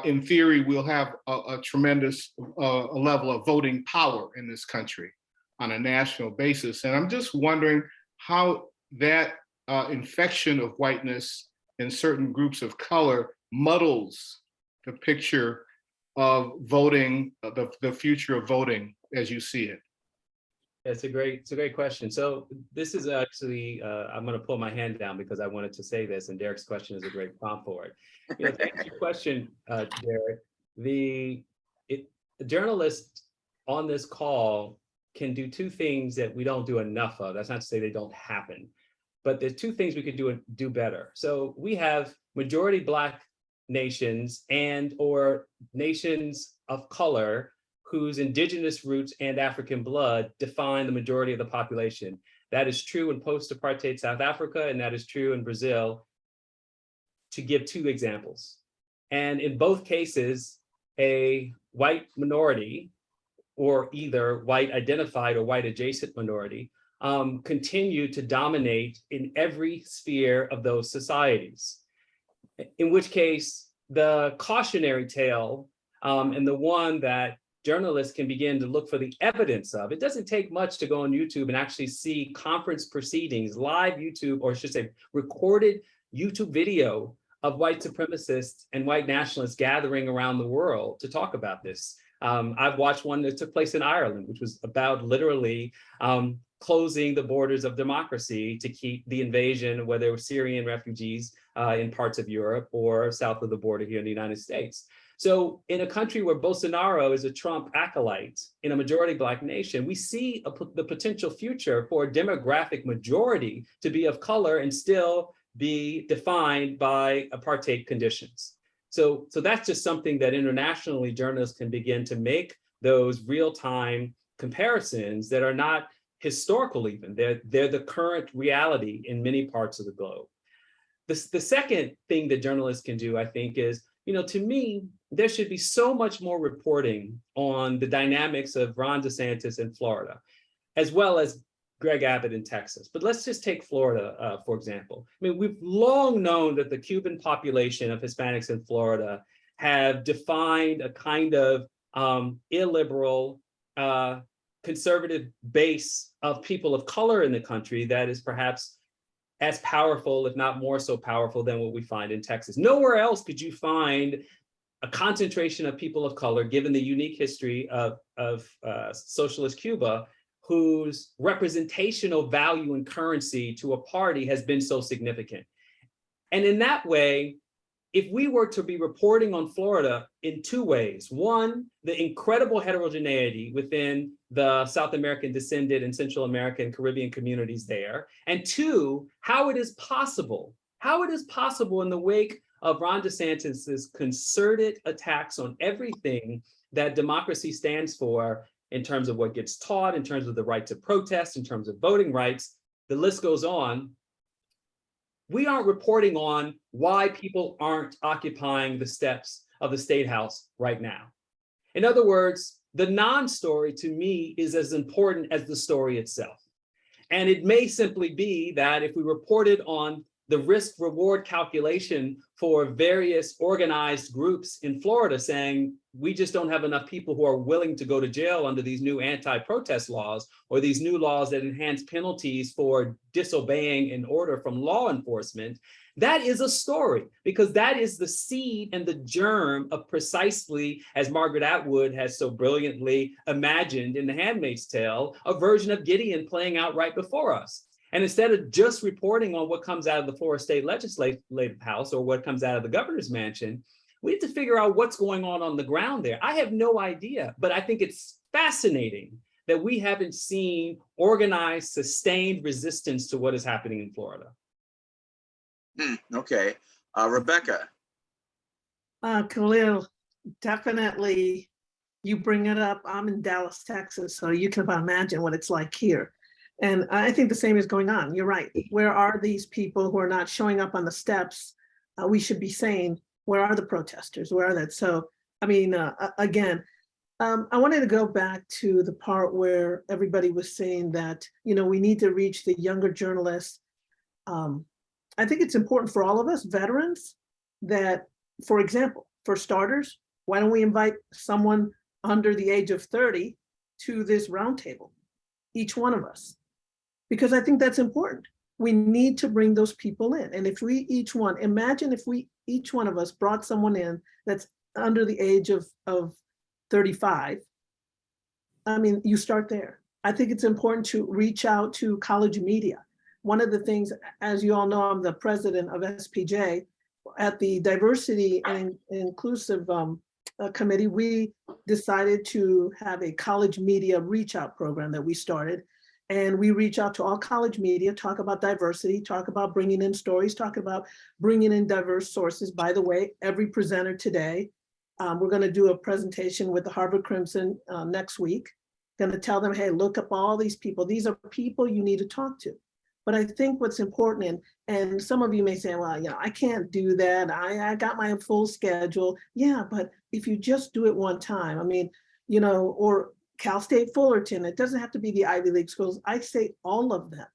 in theory, we'll have a tremendous level of voting power in this country on a national basis. And I'm just wondering how that infection of whiteness in certain groups of color muddles the picture of voting, the future of voting as you see it. It's a great question. So this is actually, I'm going to pull my hand down because I wanted to say this, and Derek's question is a great prompt for it. Thanks for your question, Derek. The journalists on this call can do two things that we don't do enough of. That's not to say they don't happen, but there's two things we could do better. So we have majority Black nations and or nations of color whose indigenous roots and African blood define the majority of the population. That is true in post-apartheid South Africa, and that is true in Brazil, to give two examples. And in both cases, a white minority, or either white identified or white adjacent minority, continue to dominate in every sphere of those societies. In which case, the cautionary tale, and the one that journalists can begin to look for the evidence of. It doesn't take much to go on YouTube and actually see conference proceedings, live YouTube, or I should say recorded YouTube video of white supremacists and white nationalists gathering around the world to talk about this. I've watched one that took place in Ireland, which was about literally closing the borders of democracy to keep the invasion, whether it was Syrian refugees in parts of Europe or south of the border here in the United States. So in a country where Bolsonaro is a Trump acolyte in a majority Black nation, we see the potential future for a demographic majority to be of color and still be defined by apartheid conditions. So that's just something that internationally journalists can begin to make those real-time comparisons that are not historical even. They're the current reality in many parts of the globe. The second thing that journalists can do, I think, is, to me, there should be so much more reporting on the dynamics of Ron DeSantis in Florida, as well as Greg Abbott in Texas. But let's just take Florida, for example. I mean, we've long known that the Cuban population of Hispanics in Florida have defined a kind of illiberal, conservative base of people of color in the country that is perhaps as powerful, if not more so powerful, than what we find in Texas. Nowhere else could you find a concentration of people of color, given the unique history of socialist Cuba, whose representational value and currency to a party has been so significant. And in that way, if we were to be reporting on Florida in two ways, one, the incredible heterogeneity within the South American descended and Central American Caribbean communities there, and two, how it is possible in the wake of Ron DeSantis's concerted attacks on everything that democracy stands for in terms of what gets taught, in terms of the right to protest, in terms of voting rights, the list goes on. We aren't reporting on why people aren't occupying the steps of the State House right now. In other words, the non-story to me is as important as the story itself. And it may simply be that if we reported on the risk reward calculation for various organized groups in Florida saying, we just don't have enough people who are willing to go to jail under these new anti-protest laws or these new laws that enhance penalties for disobeying an order from law enforcement, that is a story, because that is the seed and the germ of precisely, as Margaret Atwood has so brilliantly imagined in The Handmaid's Tale, a version of Gideon playing out right before us. And instead of just reporting on what comes out of the Florida State Legislative House or what comes out of the governor's mansion, we have to figure out what's going on the ground there. I have no idea, but I think it's fascinating that we haven't seen organized, sustained resistance to what is happening in Florida. Okay, Rebecca. Khalil, definitely you bring it up. I'm in Dallas, Texas, so you can imagine what it's like here. And I think the same is going on. You're right. Where are these people who are not showing up on the steps? We should be saying, where are the protesters? Where are they? So, I mean, again, I wanted to go back to the part where everybody was saying that, you know, we need to reach the younger journalists. I think it's important for all of us veterans that, for example, for starters, why don't we invite someone under the age of 30 to this roundtable, each one of us? Because I think that's important. We need to bring those people in. And if we each one, imagine if we, each one of us brought someone in that's under the age of 35. I mean, you start there. I think it's important to reach out to college media. One of the things, as you all know, I'm the president of SPJ. At the Diversity and Inclusive Committee, we decided to have a college media reach out program that we started. And we reach out to all college media, talk about diversity, talk about bringing in stories, talk about bringing in diverse sources. By the way, every presenter today, we're going to do a presentation with the Harvard Crimson next week. Going to tell them, hey, look up all these people. These are people you need to talk to. But I think what's important, and some of you may say, well, you know, I can't do that. I got my full schedule. Yeah, but if you just do it one time, I mean, you know, or Cal State Fullerton, it doesn't have to be the Ivy League schools. I say all of them,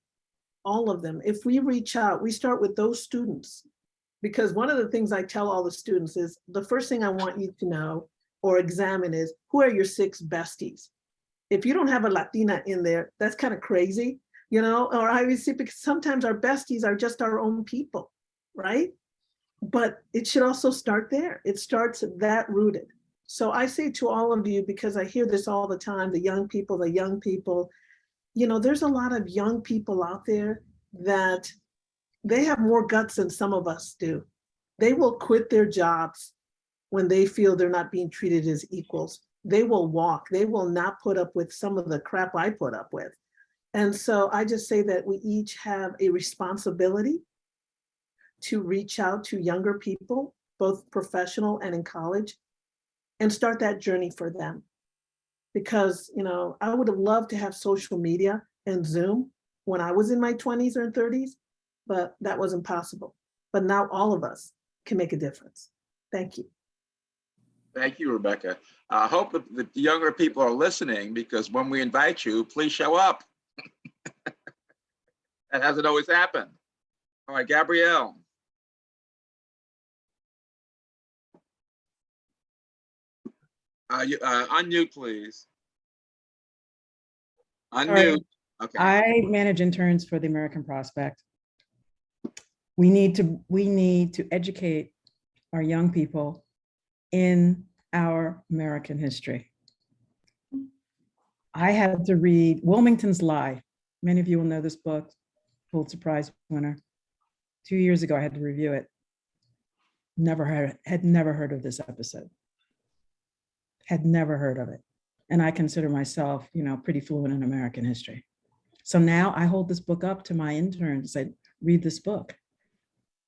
all of them. If we reach out, we start with those students, because one of the things I tell all the students is the first thing I want you to know or examine is, who are your 6 besties? If you don't have a Latina in there, that's kind of crazy, you know, or I would say, because sometimes our besties are just our own people, right? But it should also start there. It starts that rooted. So I say to all of you, because I hear this all the time, the young people, you know, there's a lot of young people out there that they have more guts than some of us do. They will quit their jobs when they feel they're not being treated as equals. They will walk. They will not put up with some of the crap I put up with. And so I just say that we each have a responsibility to reach out to younger people, both professional and in college, and start that journey for them. Because, you know, I would have loved to have social media and Zoom when I was in my 20s or 30s, but that wasn't possible. But now all of us can make a difference. Thank you. Thank you, Rebecca. I hope that the younger people are listening, because when we invite you, please show up. That hasn't always happened. All right, Gabrielle. Unmute, please. Unmute. Sorry. Okay. I manage interns for the American Prospect. We need to educate our young people in our American history. I had to read Wilmington's Lie. Many of you will know this book, Pulitzer Prize winner. 2 years ago, I had to review it. Had never heard of this episode. Had never heard of it. And I consider myself, pretty fluent in American history. So now I hold this book up to my intern and say, read this book.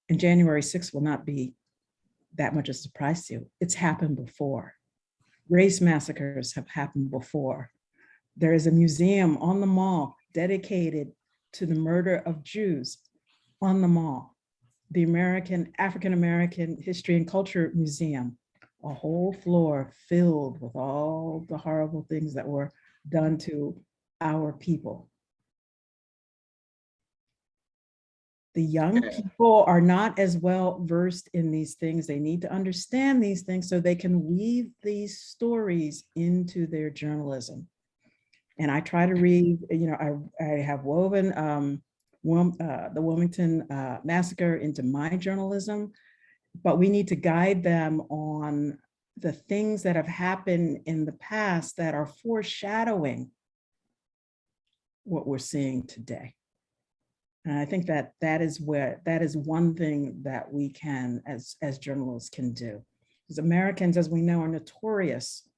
And January 6th will not be that much of a surprise to you. It's happened before. Race massacres have happened before. There is a museum on the mall dedicated to the murder of Jews on the mall. The African American History and Culture Museum, a whole floor filled with all the horrible things that were done to our people. The young people are not as well versed in these things. They need to understand these things so they can weave these stories into their journalism. And I try to read, I have woven the Wilmington massacre into my journalism, but we need to guide them on the things that have happened in the past that are foreshadowing what we're seeing today. And I think that is one thing that we can, as journalists, can do. Because Americans, as we know, are notorious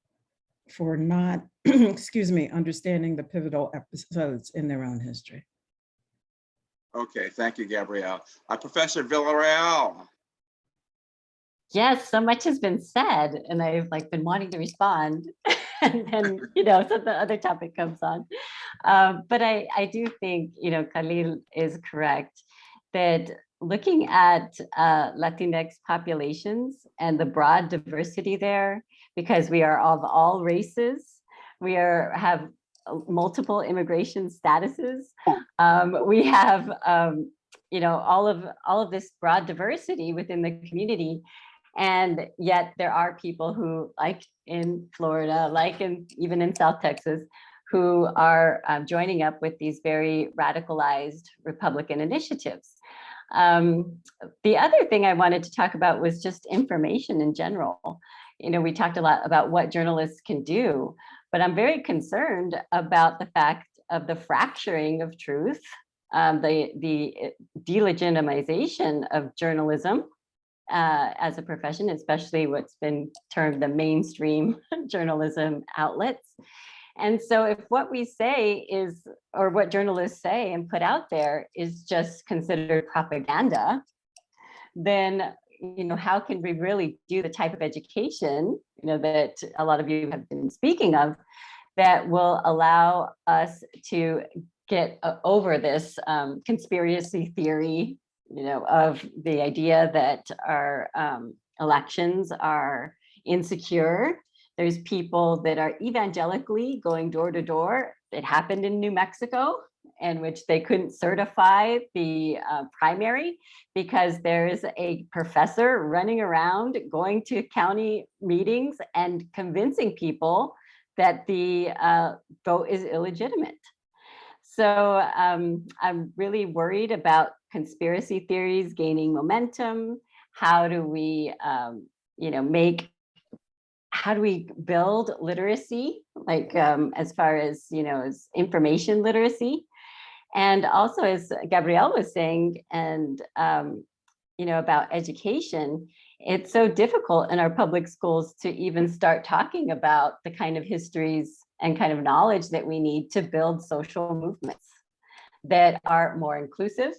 for not, understanding the pivotal episodes in their own history. Okay, thank you, Gabrielle. Professor Villarreal. Yes, so much has been said, and I've been wanting to respond, and then so the other topic comes on. But I do think Khalil is correct that looking at Latinx populations and the broad diversity there, because we are of all races, we have multiple immigration statuses, we have all of this broad diversity within the community. And yet there are people who, like in Florida, even in South Texas, who are joining up with these very radicalized Republican initiatives. The other thing I wanted to talk about was just information in general. We talked a lot about what journalists can do, but I'm very concerned about the fact of the fracturing of truth, the delegitimization of journalism as a profession, especially what's been termed the mainstream journalism outlets. And so if what we say is, or what journalists say and put out there is just considered propaganda, then how can we really do the type of education that a lot of you have been speaking of that will allow us to get over this conspiracy theory of the idea that our elections are insecure. There's people that are evangelically going door to door. It happened in New Mexico, in which they couldn't certify the primary because there's a professor running around going to county meetings and convincing people that the vote is illegitimate. So I'm really worried about conspiracy theories gaining momentum. How do we, how do we build literacy, as far as, as information literacy? And also, as Gabrielle was saying, and, about education, it's so difficult in our public schools to even start talking about the kind of histories and kind of knowledge that we need to build social movements that are more inclusive,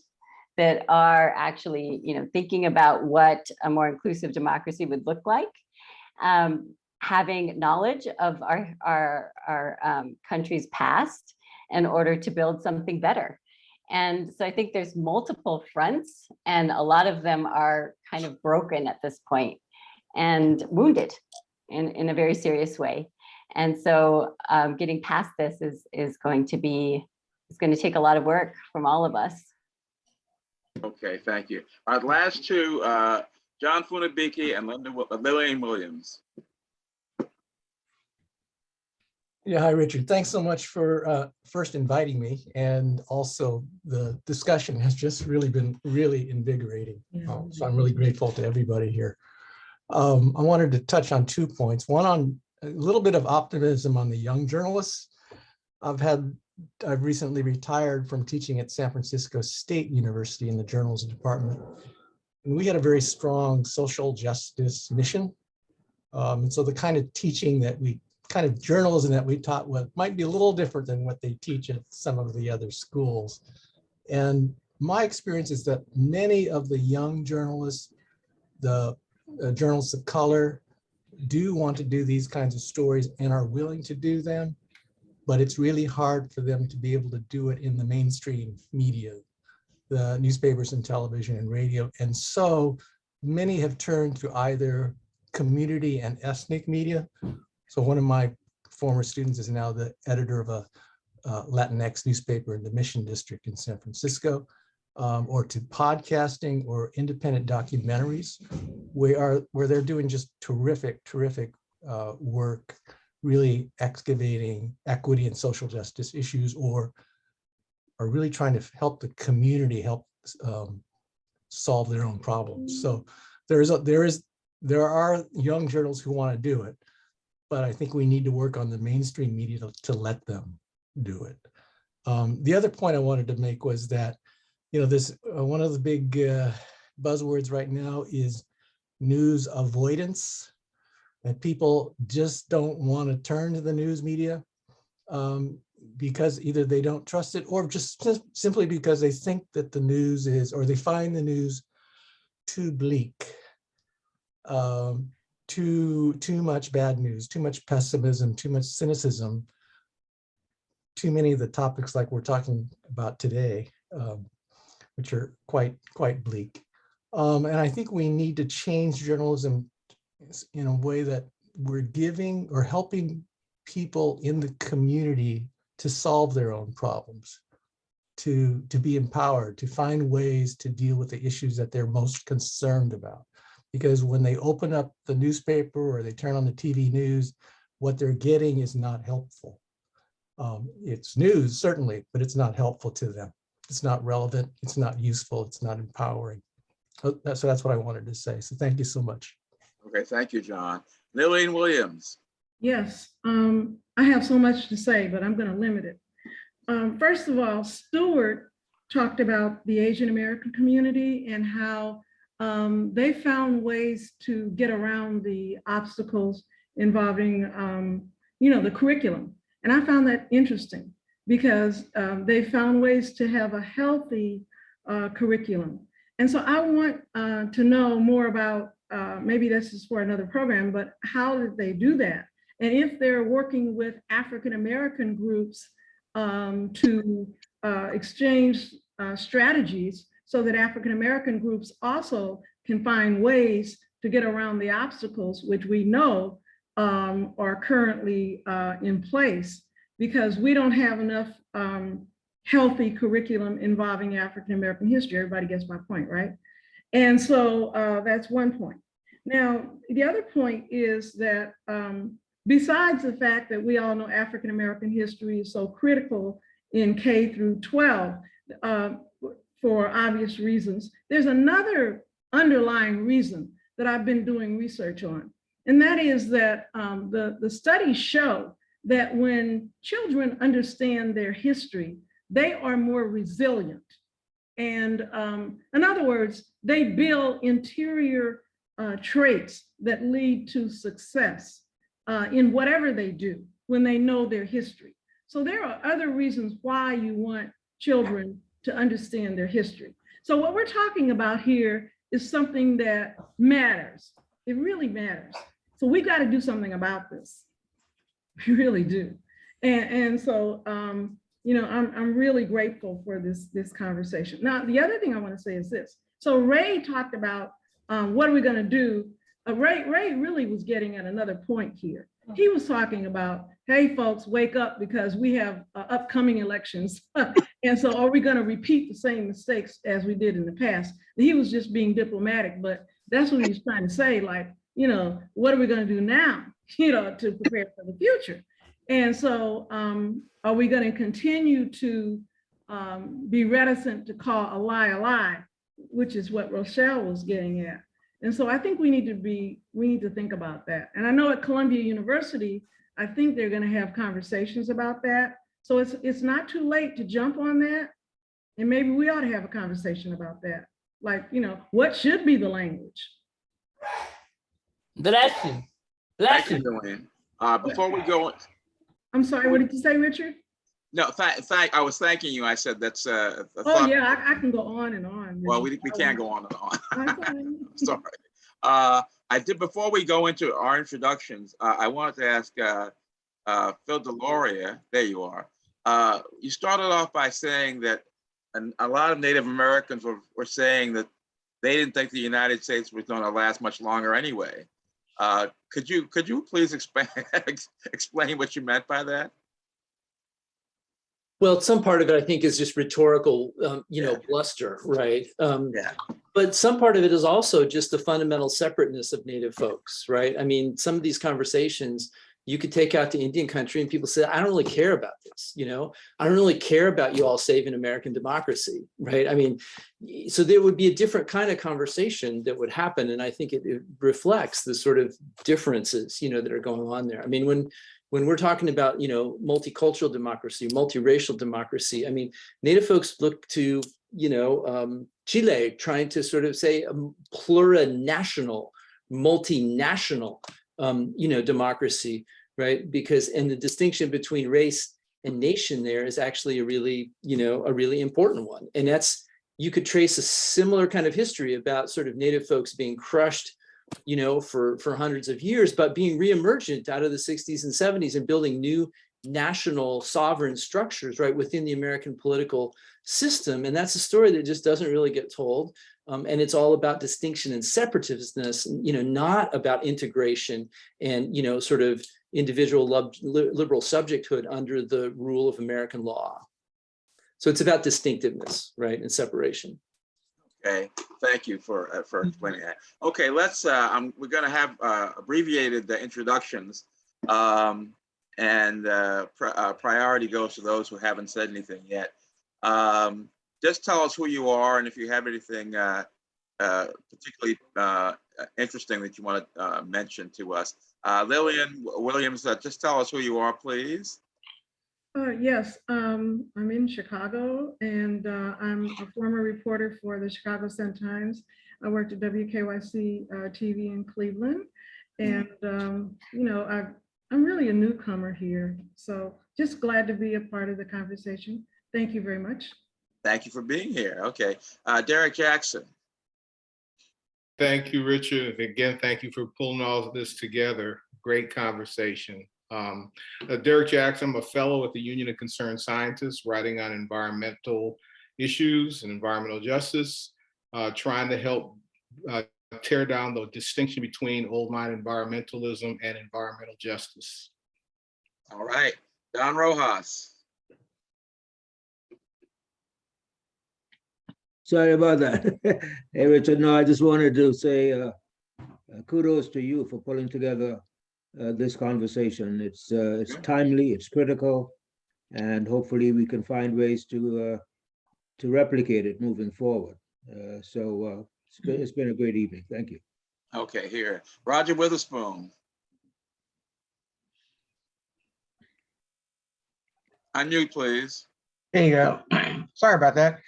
that are actually, thinking about what a more inclusive democracy would look like, having knowledge of our country's past in order to build something better. And so I think there's multiple fronts, and a lot of them are kind of broken at this point and wounded in a very serious way. And so getting past this is going to take a lot of work from all of us. Okay, thank you. Our last two, John Funabiki and Lillian Williams. Yeah, hi, Richard. Thanks so much for first inviting me. And also the discussion has just really been really invigorating. So I'm really grateful to everybody here. I wanted to touch on 2 points. One on a little bit of optimism on the young journalists. I've recently retired from teaching at San Francisco State University in the journalism department. And we had a very strong social justice mission. And so the kind of teaching that kind of journalism that we taught with might be a little different than what they teach at some of the other schools. And my experience is that many of the young journalists, the journalists of color, do want to do these kinds of stories and are willing to do them, but it's really hard for them to be able to do it in the mainstream media, the newspapers and television and radio. And so many have turned to either community and ethnic media. So one of my former students is now the editor of a Latinx newspaper in the Mission District in San Francisco, or to podcasting or independent documentaries, where they're doing just terrific work, really excavating equity and social justice issues, or are really trying to help the community solve their own problems. So there are young journalists who want to do it, but I think we need to work on the mainstream media to let them do it. The other point I wanted to make was that, this one of the big buzzwords right now is news avoidance, and people just don't want to turn to the news media because either they don't trust it, or just simply because they think that the news is, or they find the news too bleak, too much bad news, too much pessimism, too much cynicism, too many of the topics like we're talking about today, which are quite bleak. And I think we need to change journalism in a way that we're giving or helping people in the community to solve their own problems, to be empowered, to find ways to deal with the issues that they're most concerned about. Because when they open up the newspaper or they turn on the TV news, what they're getting is not helpful. It's news, certainly, but it's not helpful to them. It's not relevant, it's not useful, it's not empowering. So that's what I wanted to say. So thank you so much. Okay, thank you, John. Lillian Williams. Yes, I have so much to say, but I'm going to limit it. First of all, Stewart talked about the Asian American community and how they found ways to get around the obstacles involving, the curriculum. And I found that interesting because they found ways to have a healthy curriculum. And so I want to know more about, maybe this is for another program, but how did they do that? And if they're working with African-American groups to exchange strategies so that African-American groups also can find ways to get around the obstacles, which we know are currently in place, because we don't have enough healthy curriculum involving African-American history. Everybody gets my point, right? And so that's one point. Now, the other point is that besides the fact that we all know African-American history is so critical in K through 12 for obvious reasons, there's another underlying reason that I've been doing research on. And that is that the studies show that when children understand their history, they are more resilient. And in other words, they build interior traits that lead to success in whatever they do when they know their history. So there are other reasons why you want children to understand their history. So what we're talking about here is something that matters. It really matters. So we got to do something about this. We really do. And so, I'm really grateful for this conversation. Now, the other thing I want to say is this. So Ray talked about what are we going to do? Ray really was getting at another point here. He was talking about, hey, folks, wake up because we have upcoming elections. And so are we going to repeat the same mistakes as we did in the past? He was just being diplomatic, but that's what he was trying to say, like, what are we going to do now, to prepare for the future? And so are we going to continue to be reticent to call a lie, which is what Rochelle was getting at. And so I think we need to think about that. And I know at Columbia University, I think they're going to have conversations about that. So it's not too late to jump on that. And maybe we ought to have a conversation about that. Like, what should be the language? Bless you. Bless Thank you, Lynne. Before we go, I'm sorry, what did you say, Richard? no, I was thanking you. I said that's a Oh, thought. yeah, I can go on and on. Well, we can't go on and on. Okay. Sorry. I did, before we go into our introductions, I wanted to ask Phil Deloria, there you are. You started off by saying that a lot of Native Americans were saying that they didn't think the United States was going to last much longer anyway. Could you please explain what you meant by that? Well, some part of it, I think, is just rhetorical, bluster, right? But some part of it is also just the fundamental separateness of Native folks, right? I mean, some of these conversations you could take out to Indian country and people say, I don't really care about this, I don't really care about you all saving American democracy, right? I mean, so there would be a different kind of conversation that would happen. And I think it reflects the sort of differences, that are going on there. I mean, when we're talking about, multicultural democracy, multiracial democracy, I mean, Native folks look to, Chile trying to sort of say a plurinational, multinational, democracy, right? Because, and the distinction between race and nation there is actually a really important one. And that's, you could trace a similar kind of history about sort of Native folks being crushed, for hundreds of years, but being reemergent out of the 60s and 70s and building new national sovereign structures right within the American political system. And that's a story that just doesn't really get told. And it's all about distinction and separativeness, not about integration and, sort of individual liberal subjecthood under the rule of American law. So it's about distinctiveness, right, and separation. Okay, thank you for explaining that. Okay, let's, we're gonna have abbreviated introductions. Priority goes to those who haven't said anything yet. Just tell us who you are and if you have anything particularly interesting that you want to mention to us. Lillian Williams, just tell us who you are, please. Yes, I'm in Chicago and I'm a former reporter for the Chicago Sun-Times. I worked at WKYC TV in Cleveland. And, I'm really a newcomer here. So just glad to be a part of the conversation. Thank you very much. Thank you for being here. Okay, Derek Jackson. Thank you, Richard. Again, thank you for pulling all of this together. Great conversation. Derek Jackson, I'm a fellow at the Union of Concerned Scientists, writing on environmental issues and environmental justice, trying to help tear down the distinction between old line environmentalism and environmental justice. All right, Don Rojas. Sorry about that. Hey, Richard, no, I just wanted to say kudos to you for pulling together this conversation. It's timely, it's critical, and hopefully we can find ways to replicate it moving forward. It's been a great evening. Thank you. Okay, here, Roger Witherspoon. Unmute, please. There you go. Sorry about that.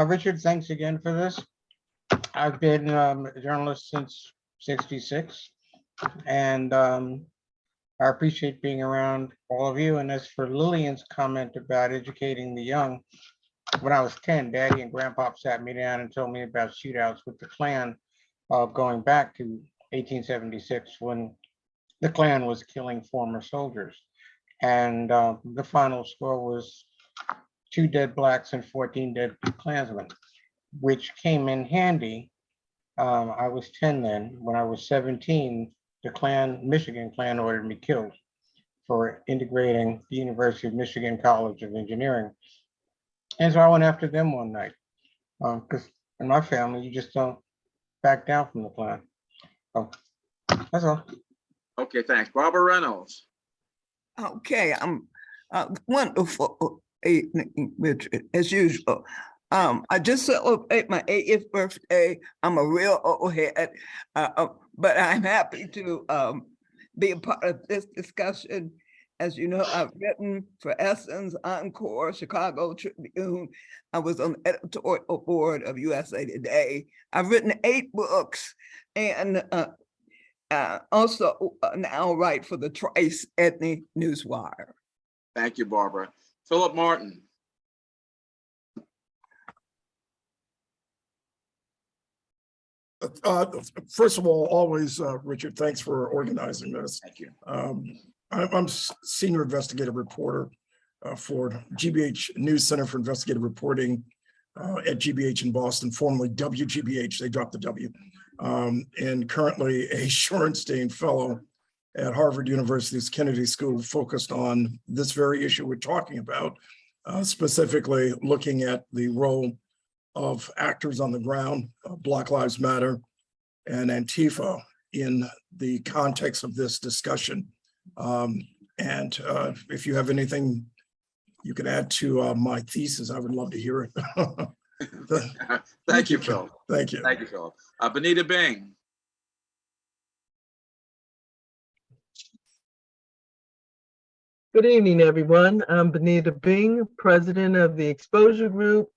Richard, thanks again for this. I've been a journalist since '66, and I appreciate being around all of you. And as for Lillian's comment about educating the young, when I was 10, Daddy and Grandpa sat me down and told me about shootouts with the Klan going back to 1876 when the Klan was killing former soldiers. And the final score was 2 dead blacks and 14 dead Klansmen, which came in handy. I was 10 then. When I was 17, the Michigan Klan ordered me killed for integrating the University of Michigan College of Engineering. And so I went after them one night, because in my family, you just don't back down from the Klan. So that's all. Okay, thanks. Barbara Reynolds. Okay, I'm wonderful, Richard, as usual. I just celebrate my 80th birthday. I'm a real old head, but I'm happy to be a part of this discussion as you know, I've written for Essence, Encore, Chicago Tribune. I was on the editorial board of USA Today. I've written 8 books, and also now write for the Trice Ethnic Newswire. Thank you, Barbara. Philip Martin. First of all, always, Richard, thanks for organizing this. Thank you. I'm senior investigative reporter for GBH News Center for Investigative Reporting at GBH in Boston, formerly WGBH. They dropped the W. And currently a Shorenstein Fellow at Harvard University's Kennedy School, focused on this very issue we're talking about, specifically looking at the role of actors on the ground, Black Lives Matter and Antifa in the context of this discussion. And if you have anything you can add to my thesis, I would love to hear it. Thank you, Phil. Thank you. Thank you, Phil. Benita Bing. Good evening, everyone. I'm Benita Bing, president of the Exposure Group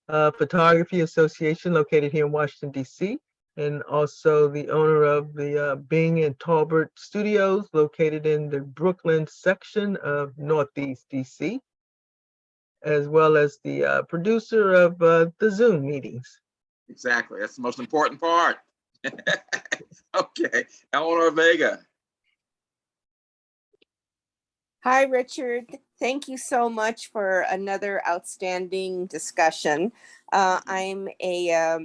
Photography Association located here in Washington, D.C., and also the owner of the Bing and Talbert Studios located in the Brooklyn section of Northeast D.C., as well as the producer of the Zoom meetings. Exactly. That's the most important part. Okay. Eleanor Vega. Hi, Richard. Thank you so much for another outstanding discussion. I'm a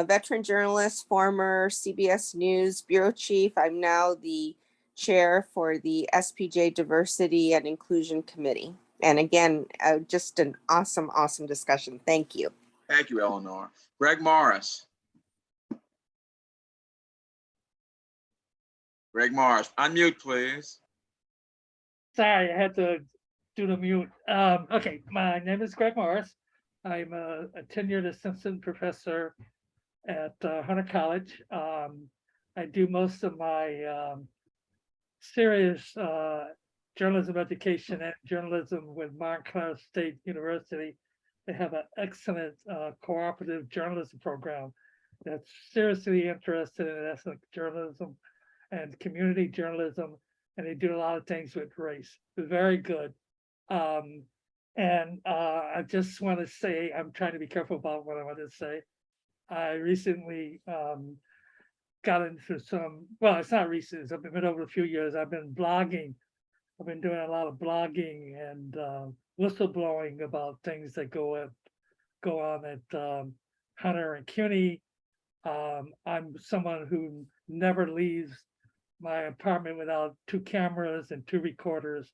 veteran journalist, former CBS News bureau chief. I'm now the chair for the SPJ Diversity and Inclusion Committee. And again, just an awesome, awesome discussion. Thank you. Thank you, Eleanor. Greg Morris. Greg Morris, unmute, please. Sorry, I had to do the mute. Okay, my name is Greg Morris. I'm a tenured assistant professor at Hunter College. I do most of my serious journalism education and journalism with Montclair State University. They have an excellent cooperative journalism program that's seriously interested in ethnic journalism and community journalism, and they do a lot of things with race. It's very good. I just want to say, I'm trying to be careful about what I want to say. I recently got into some, well, it's not recent, it's been over a few years. I've been blogging. I've been doing a lot of blogging and whistleblowing about things that go on at Hunter and CUNY. I'm someone who never leaves my apartment without 2 cameras and 2 recorders.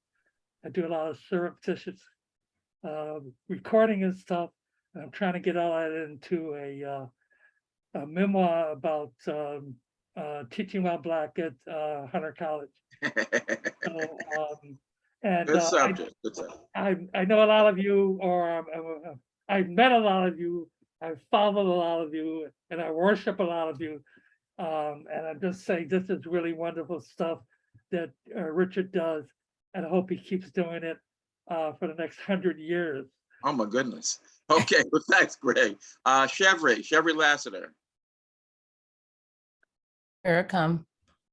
I do a lot of surreptitious recording and stuff. And I'm trying to get all that into a memoir about teaching while Black at Hunter College. Good subject. Good subject. I know a lot of you, or I've met a lot of you. I've followed a lot of you, and I worship a lot of you. And I'm just saying, this is really wonderful stuff that Richard does, and I hope he keeps doing it for the next 100 years. Oh my goodness. Okay, well, thanks, Greg. Chevry Lassiter. Here I come.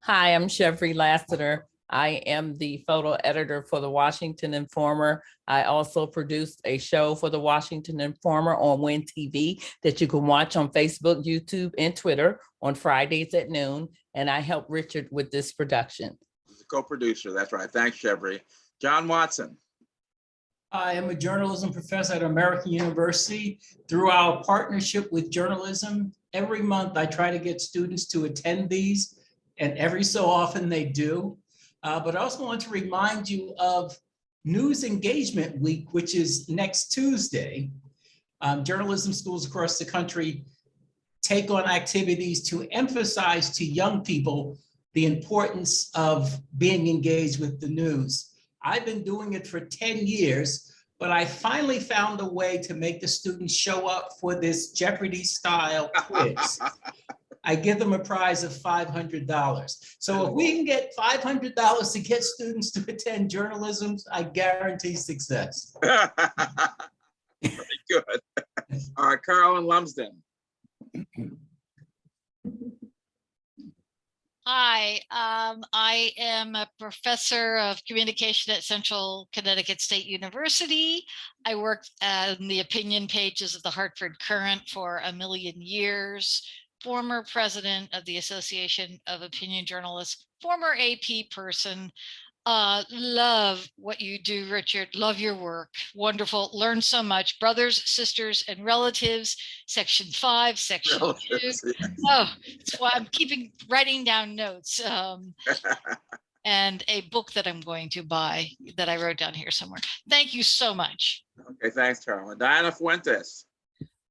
Hi, I'm Chevry Lassiter. I am the photo editor for the Washington Informer. I also produced a show for the Washington Informer on WIN TV that you can watch on Facebook, YouTube, and Twitter on Fridays at noon. And I help Richard with this production. Co-producer, that's right. Thanks, Chevry. John Watson. I am a journalism professor at American University. Through our partnership with journalism, every month I try to get students to attend these, and every so often they do. But I also want to remind you of News Engagement Week, which is next Tuesday. Journalism schools across the country take on activities to emphasize to young people the importance of being engaged with the news. I've been doing it for 10 years, but I finally found a way to make the students show up for this Jeopardy style quiz. I give them a prize of $500. So if we can get $500 to get students to attend journalism, I guarantee success. Very good. All right, Carolyn Lumsden. Hi, I am a professor of communication at Central Connecticut State University. I worked on the opinion pages of the Hartford Courant for a million years, former president of the Association of Opinion Journalists, former AP person. Love what you do, Richard. Love your work. Wonderful. Learn so much. Brothers, sisters, and relatives. Section 5, section 2. Oh, that's why I'm writing down notes. And a book that I'm going to buy that I wrote down here somewhere. Thank you so much. Okay, thanks, Carolyn. Diana Fuentes.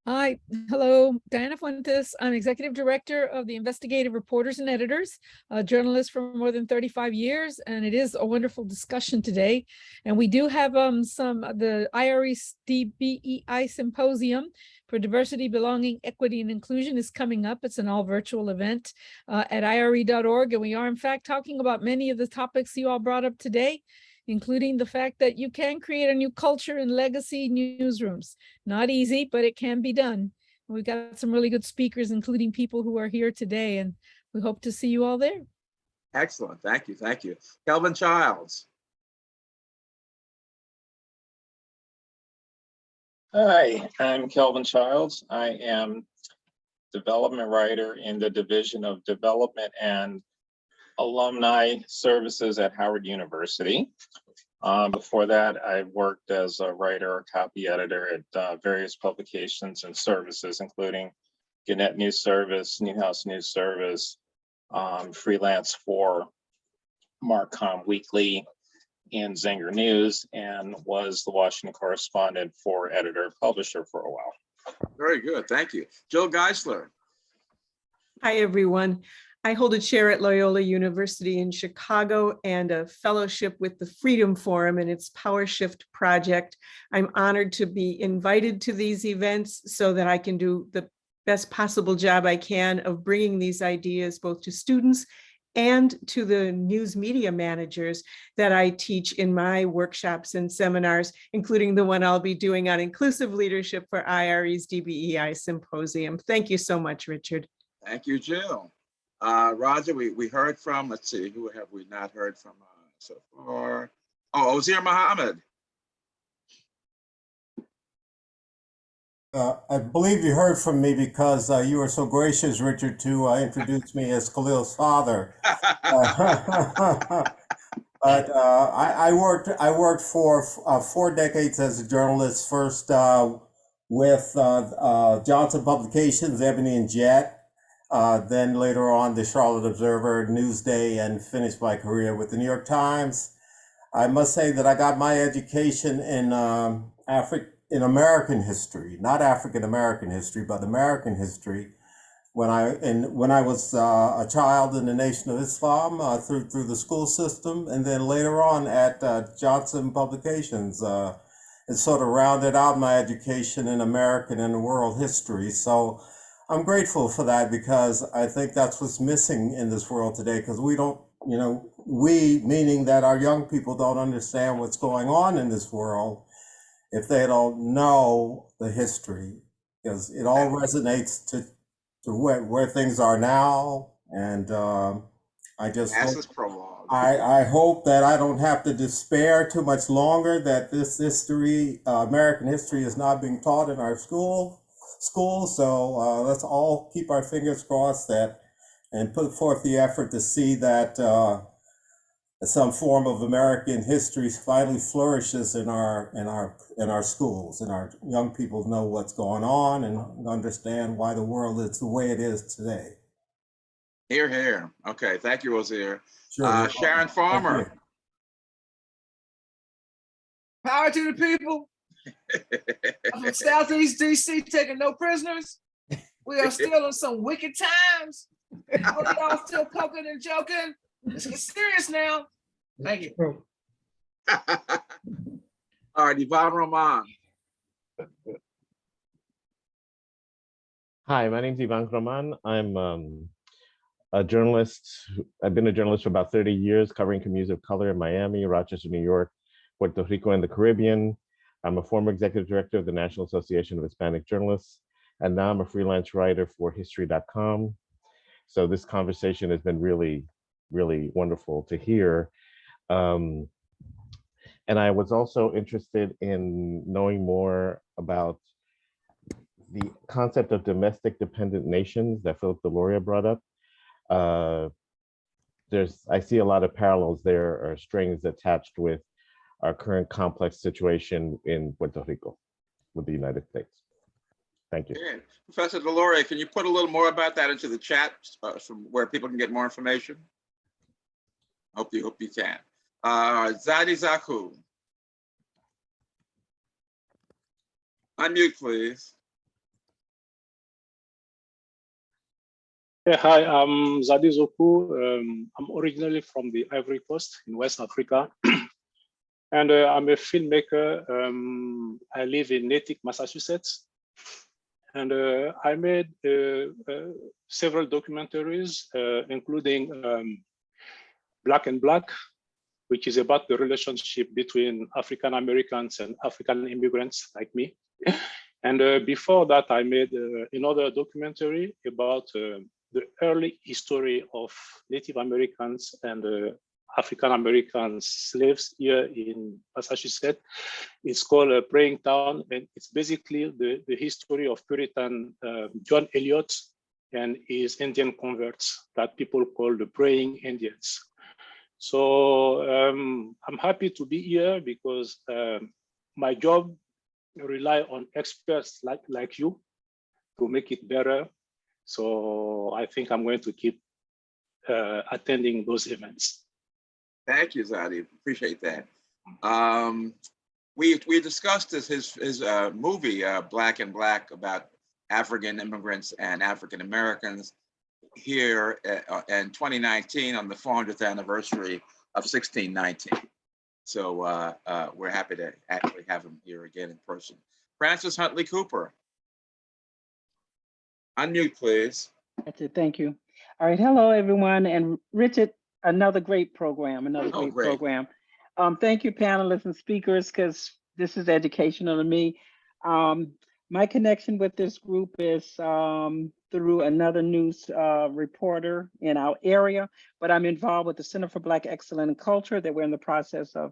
Hi, hello, Diana Fuentes. I'm Executive Director of the Investigative Reporters and Editors, a journalist for more than 35 years, and it is a wonderful discussion today. And we do have the IRE's DBEI Symposium for Diversity, Belonging, Equity, and Inclusion is coming up. It's an all virtual event at ire.org, and we are in fact talking about many of the topics you all brought up today, including the fact that you can create a new culture in legacy newsrooms. Not easy, but it can be done. We've got some really good speakers, including people who are here today, and we hope to see you all there. Excellent. Thank you. Thank you. Kelvin Childs. Hi, I'm Kelvin Childs. I am development writer in the Division of Development and Alumni Services at Howard University. Before that, I worked as a writer or copy editor at various publications and services, including Gannett News Service, Newhouse News Service, freelance for Marcom Weekly and Zenger News, and was the Washington correspondent for editor-publisher for a while. Very good. Thank you. Jill Geisler. Hi, everyone. I hold a chair at Loyola University in Chicago and a fellowship with the Freedom Forum and its Power Shift project. I'm honored to be invited to these events so that I can do the best possible job I can of bringing these ideas both to students and to the news media managers that I teach in my workshops and seminars, including the one I'll be doing on inclusive leadership for IRE's DBEI Symposium. Thank you so much, Richard. Thank you, Jill. Roger, we heard from, let's see, who have we not heard from so far? Oh, Ozir Muhammad. I believe you heard from me because you were so gracious, Richard, to introduce me as Khalil's father. But I worked for 4 decades as a journalist, first with Johnson Publications, Ebony and Jet. Then later on, the Charlotte Observer, Newsday, and finished my career with the New York Times. I must say that I got my education in American history, not African American history, but American history. When I was a child in the Nation of Islam through the school system, and then later on at Johnson Publications, it sort of rounded out my education in American and world history. So I'm grateful for that because I think that's what's missing in this world today, because we don't, we, meaning that our young people don't understand what's going on in this world if they don't know the history, because it all resonates to where things are now. And I just hope, I hope that I don't have to despair too much longer that this history, American history, is not being taught in our schools. So let's all keep our fingers crossed that and put forth the effort to see that some form of American history finally flourishes in our schools, and our young people know what's going on and understand why the world is the way it is today. Here, here. Okay, thank you, Ozir. Sure, Sharon Farmer. Power to the people. From Southeast DC, taking no prisoners. We are still in some wicked times. Y'all still poking and joking. Let's get serious now. Thank you. All right, Yvonne Roman. Hi, my name is Ivan Roman. I'm a journalist. I've been a journalist for about 30 years, covering communities of color in Miami, Rochester, New York, Puerto Rico, and the Caribbean. I'm a former executive director of the National Association of Hispanic Journalists, and now I'm a freelance writer for history.com. So this conversation has been really, really wonderful to hear. And I was also interested in knowing more about the concept of domestic dependent nations that Philip Deloria brought up. I see a lot of parallels there, or strings attached with our current complex situation in Puerto Rico with the United States. Thank you. Yeah. Professor Deloria, can you put a little more about that into the chat from where people can get more information? Hope you can. Zadi Zaku. Unmute, please. Yeah, hi, I'm Zadi Zoku. I'm originally from the Ivory Coast in West Africa. And I'm a filmmaker. I live in Natick, Massachusetts. And I made several documentaries, including Black and Black, which is about the relationship between African Americans and African immigrants like me. And before that, I made another documentary about the early history of Native Americans and African American slaves here in Massachusetts. It's called Praying Town, and it's basically the history of Puritan John Eliot and his Indian converts that people call the Praying Indians. So I'm happy to be here because my job rely on experts like you to make it better. So I think I'm going to keep attending those events. Thank you, Zadi. Appreciate that. We discussed his movie Black and Black about African immigrants and African Americans here in 2019 on the 400th anniversary of 1619. So we're happy to actually have him here again in person. Francis Huntley Cooper. Unmute, please. That's it. Thank you. All right. Hello, everyone. And Richard, another great program. Program. Thank you, panelists and speakers, because this is educational to me. My connection with this group is through another news reporter in our area, but I'm involved with the Center for Black Excellence and Culture that we're in the process of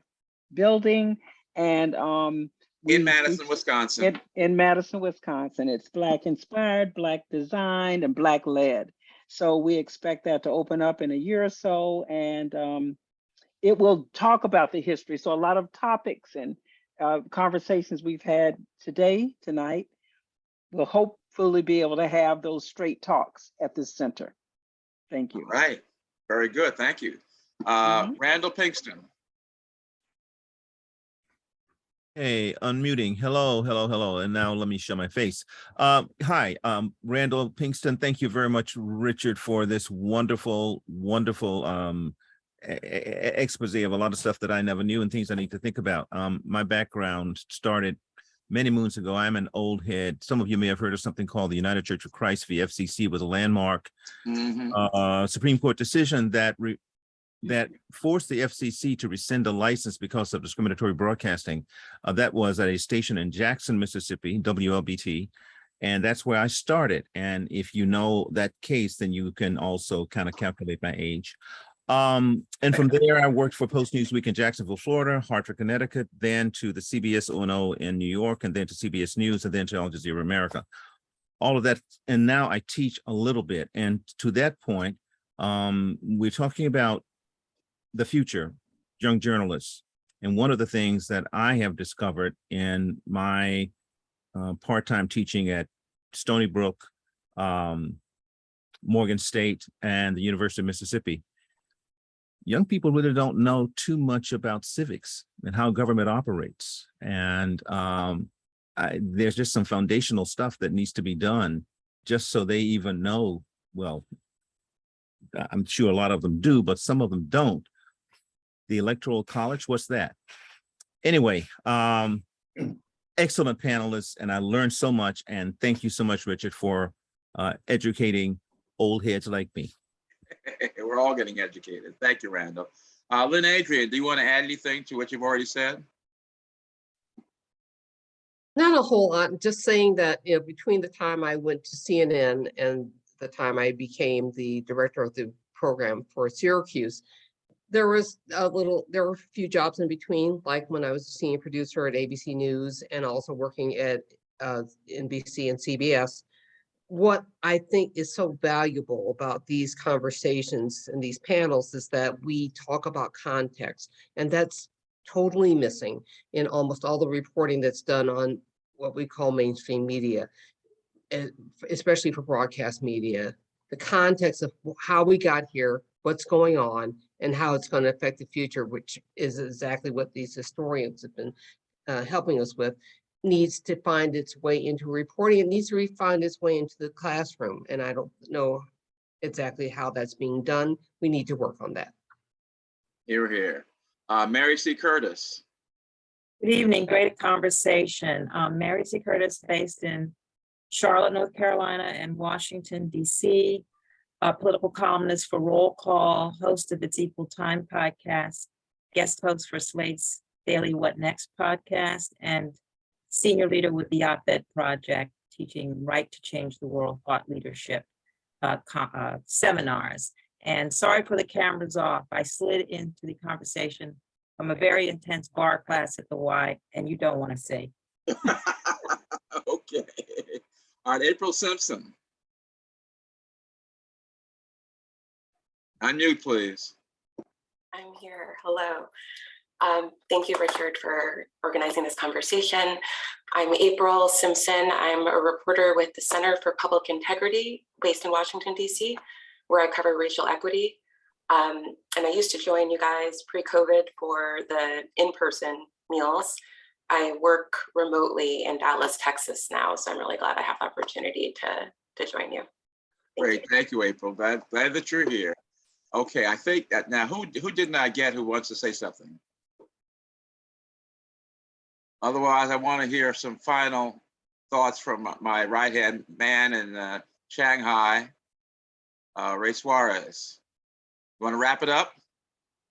building. And in Madison, Wisconsin. In Madison, Wisconsin. It's Black inspired, Black designed, and Black led. So we expect that to open up in a year or so, and it will talk about the history. So a lot of topics and conversations we've had tonight, we'll hopefully be able to have those straight talks at this center. Thank you. All right, very good, thank you. Randall Pinkston. Hey, unmuting. Hello, hello, hello. And now let me show my face. Hi, Randall Pinkston. Thank you very much, Richard, for this wonderful, wonderful expose of a lot of stuff that I never knew and things I need to think about. My background started many moons ago. I'm an old head. Some of you may have heard of something called the United Church of Christ v. FCC. It was a landmark Supreme Court decision that forced the FCC to rescind a license because of discriminatory broadcasting. That was at a station in Jackson, Mississippi, WLBT, and that's where I started. And if you know that case, then you can also kind of calculate my age. And from there, I worked for Post Newsweek in Jacksonville, Florida, Hartford, Connecticut, then to the CBS O&O in New York, and then to CBS News, and then to Al Jazeera America. All of that, and now I teach a little bit. And to that point, we're talking about the future, young journalists. And one of the things that I have discovered in my part-time teaching at Stony Brook, Morgan State, and the University of Mississippi, young people really don't know too much about civics and how government operates. And there's just some foundational stuff that needs to be done just so they even know, well, I'm sure a lot of them do, but some of them don't. The Electoral College, what's that? Anyway, excellent panelists, and I learned so much. And thank you so much, Richard, for educating old heads like me. We're all getting educated. Thank you, Randall. Lynn, Adrine, do you want to add anything to what you've already said? Not a whole lot, just saying that, you know, between the time I went to CNN and the time I became the director of the program for Syracuse, there were a few jobs in between, like when I was a senior producer at ABC News and also working at NBC and CBS. What I think is so valuable about these conversations and these panels is that we talk about context, and that's totally missing in almost all the reporting that's done on what we call mainstream media, especially for broadcast media. The context of how we got here, what's going on, and how it's going to affect the future, which is exactly what these historians have been helping us with, needs to find its way into reporting. It needs to find its way into the classroom. And I don't know exactly how that's being done. We need to work on that. Hear, hear. Mary C. Curtis. Good evening, great conversation. Mary C. Curtis, based in Charlotte, North Carolina and Washington, DC, a political columnist for Roll Call, host of its Equal Time podcast, guest host for Slate's Daily What Next podcast, and senior leader with the Op-Ed Project, teaching Right to Change the World Thought Leadership seminars. And sorry for the cameras off. I slid into the conversation from a very intense bar class at the Y, and you don't want to see. Okay. All right, April Simpson. Unmute, please. I'm here. Hello. Thank you, Richard, for organizing this conversation. I'm April Simpson. I'm a reporter with the Center for Public Integrity based in Washington, DC, where I cover racial equity. And I used to join you guys pre-COVID for the in-person meals. I work remotely in Dallas, Texas now, so I'm really glad I have the opportunity to join you. Great, thank you, April. Glad that you're here. Okay, I think that now who didn't I get who wants to say something? Otherwise, I want to hear some final thoughts from my right-hand man in Shanghai, Ray Suarez. You want to wrap it up?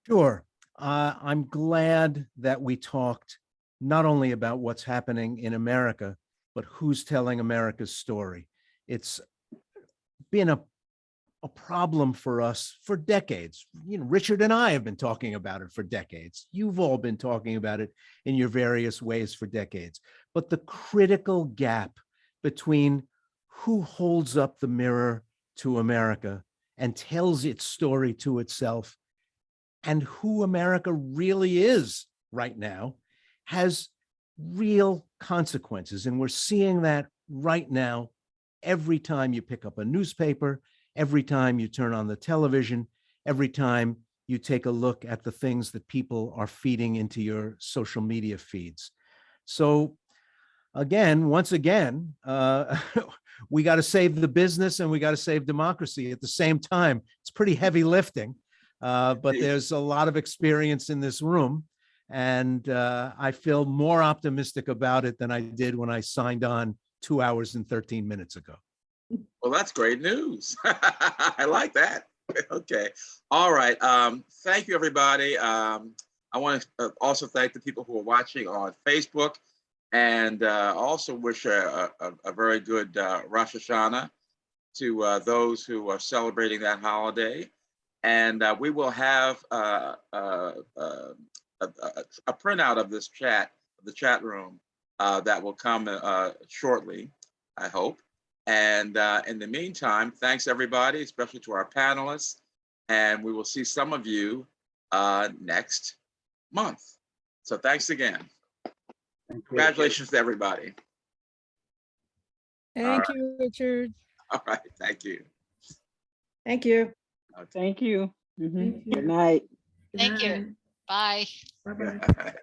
Sure. I'm glad that we talked not only about what's happening in America, but who's telling America's story. It's been a problem for us for decades. You know, Richard and I have been talking about it for decades. You've all been talking about it in your various ways for decades. But the critical gap between who holds up the mirror to America and tells its story to itself and who America really is right now has real consequences. And we're seeing that right now every time you pick up a newspaper, every time you turn on the television, every time you take a look at the things that people are feeding into your social media feeds. So again, once again, we got to save the business and we got to save democracy at the same time. It's pretty heavy lifting, but there's a lot of experience in this room. And I feel more optimistic about it than I did when I signed on 2 hours and 13 minutes ago. Well, that's great news. I like that. Okay. All right. Thank you, everybody. I want to also thank the people who are watching on Facebook, and also wish a very good Rosh Hashanah to those who are celebrating that holiday. And we will have a printout of this chat, the chat room, that will come shortly, I hope. And in the meantime, thanks everybody, especially to our panelists. And we will see some of you next month. So thanks again. Congratulations to everybody. Thank you, Richard. All right, thank you. Thank you. Okay. Thank you. Good night. Thank you. Bye. Bye-bye.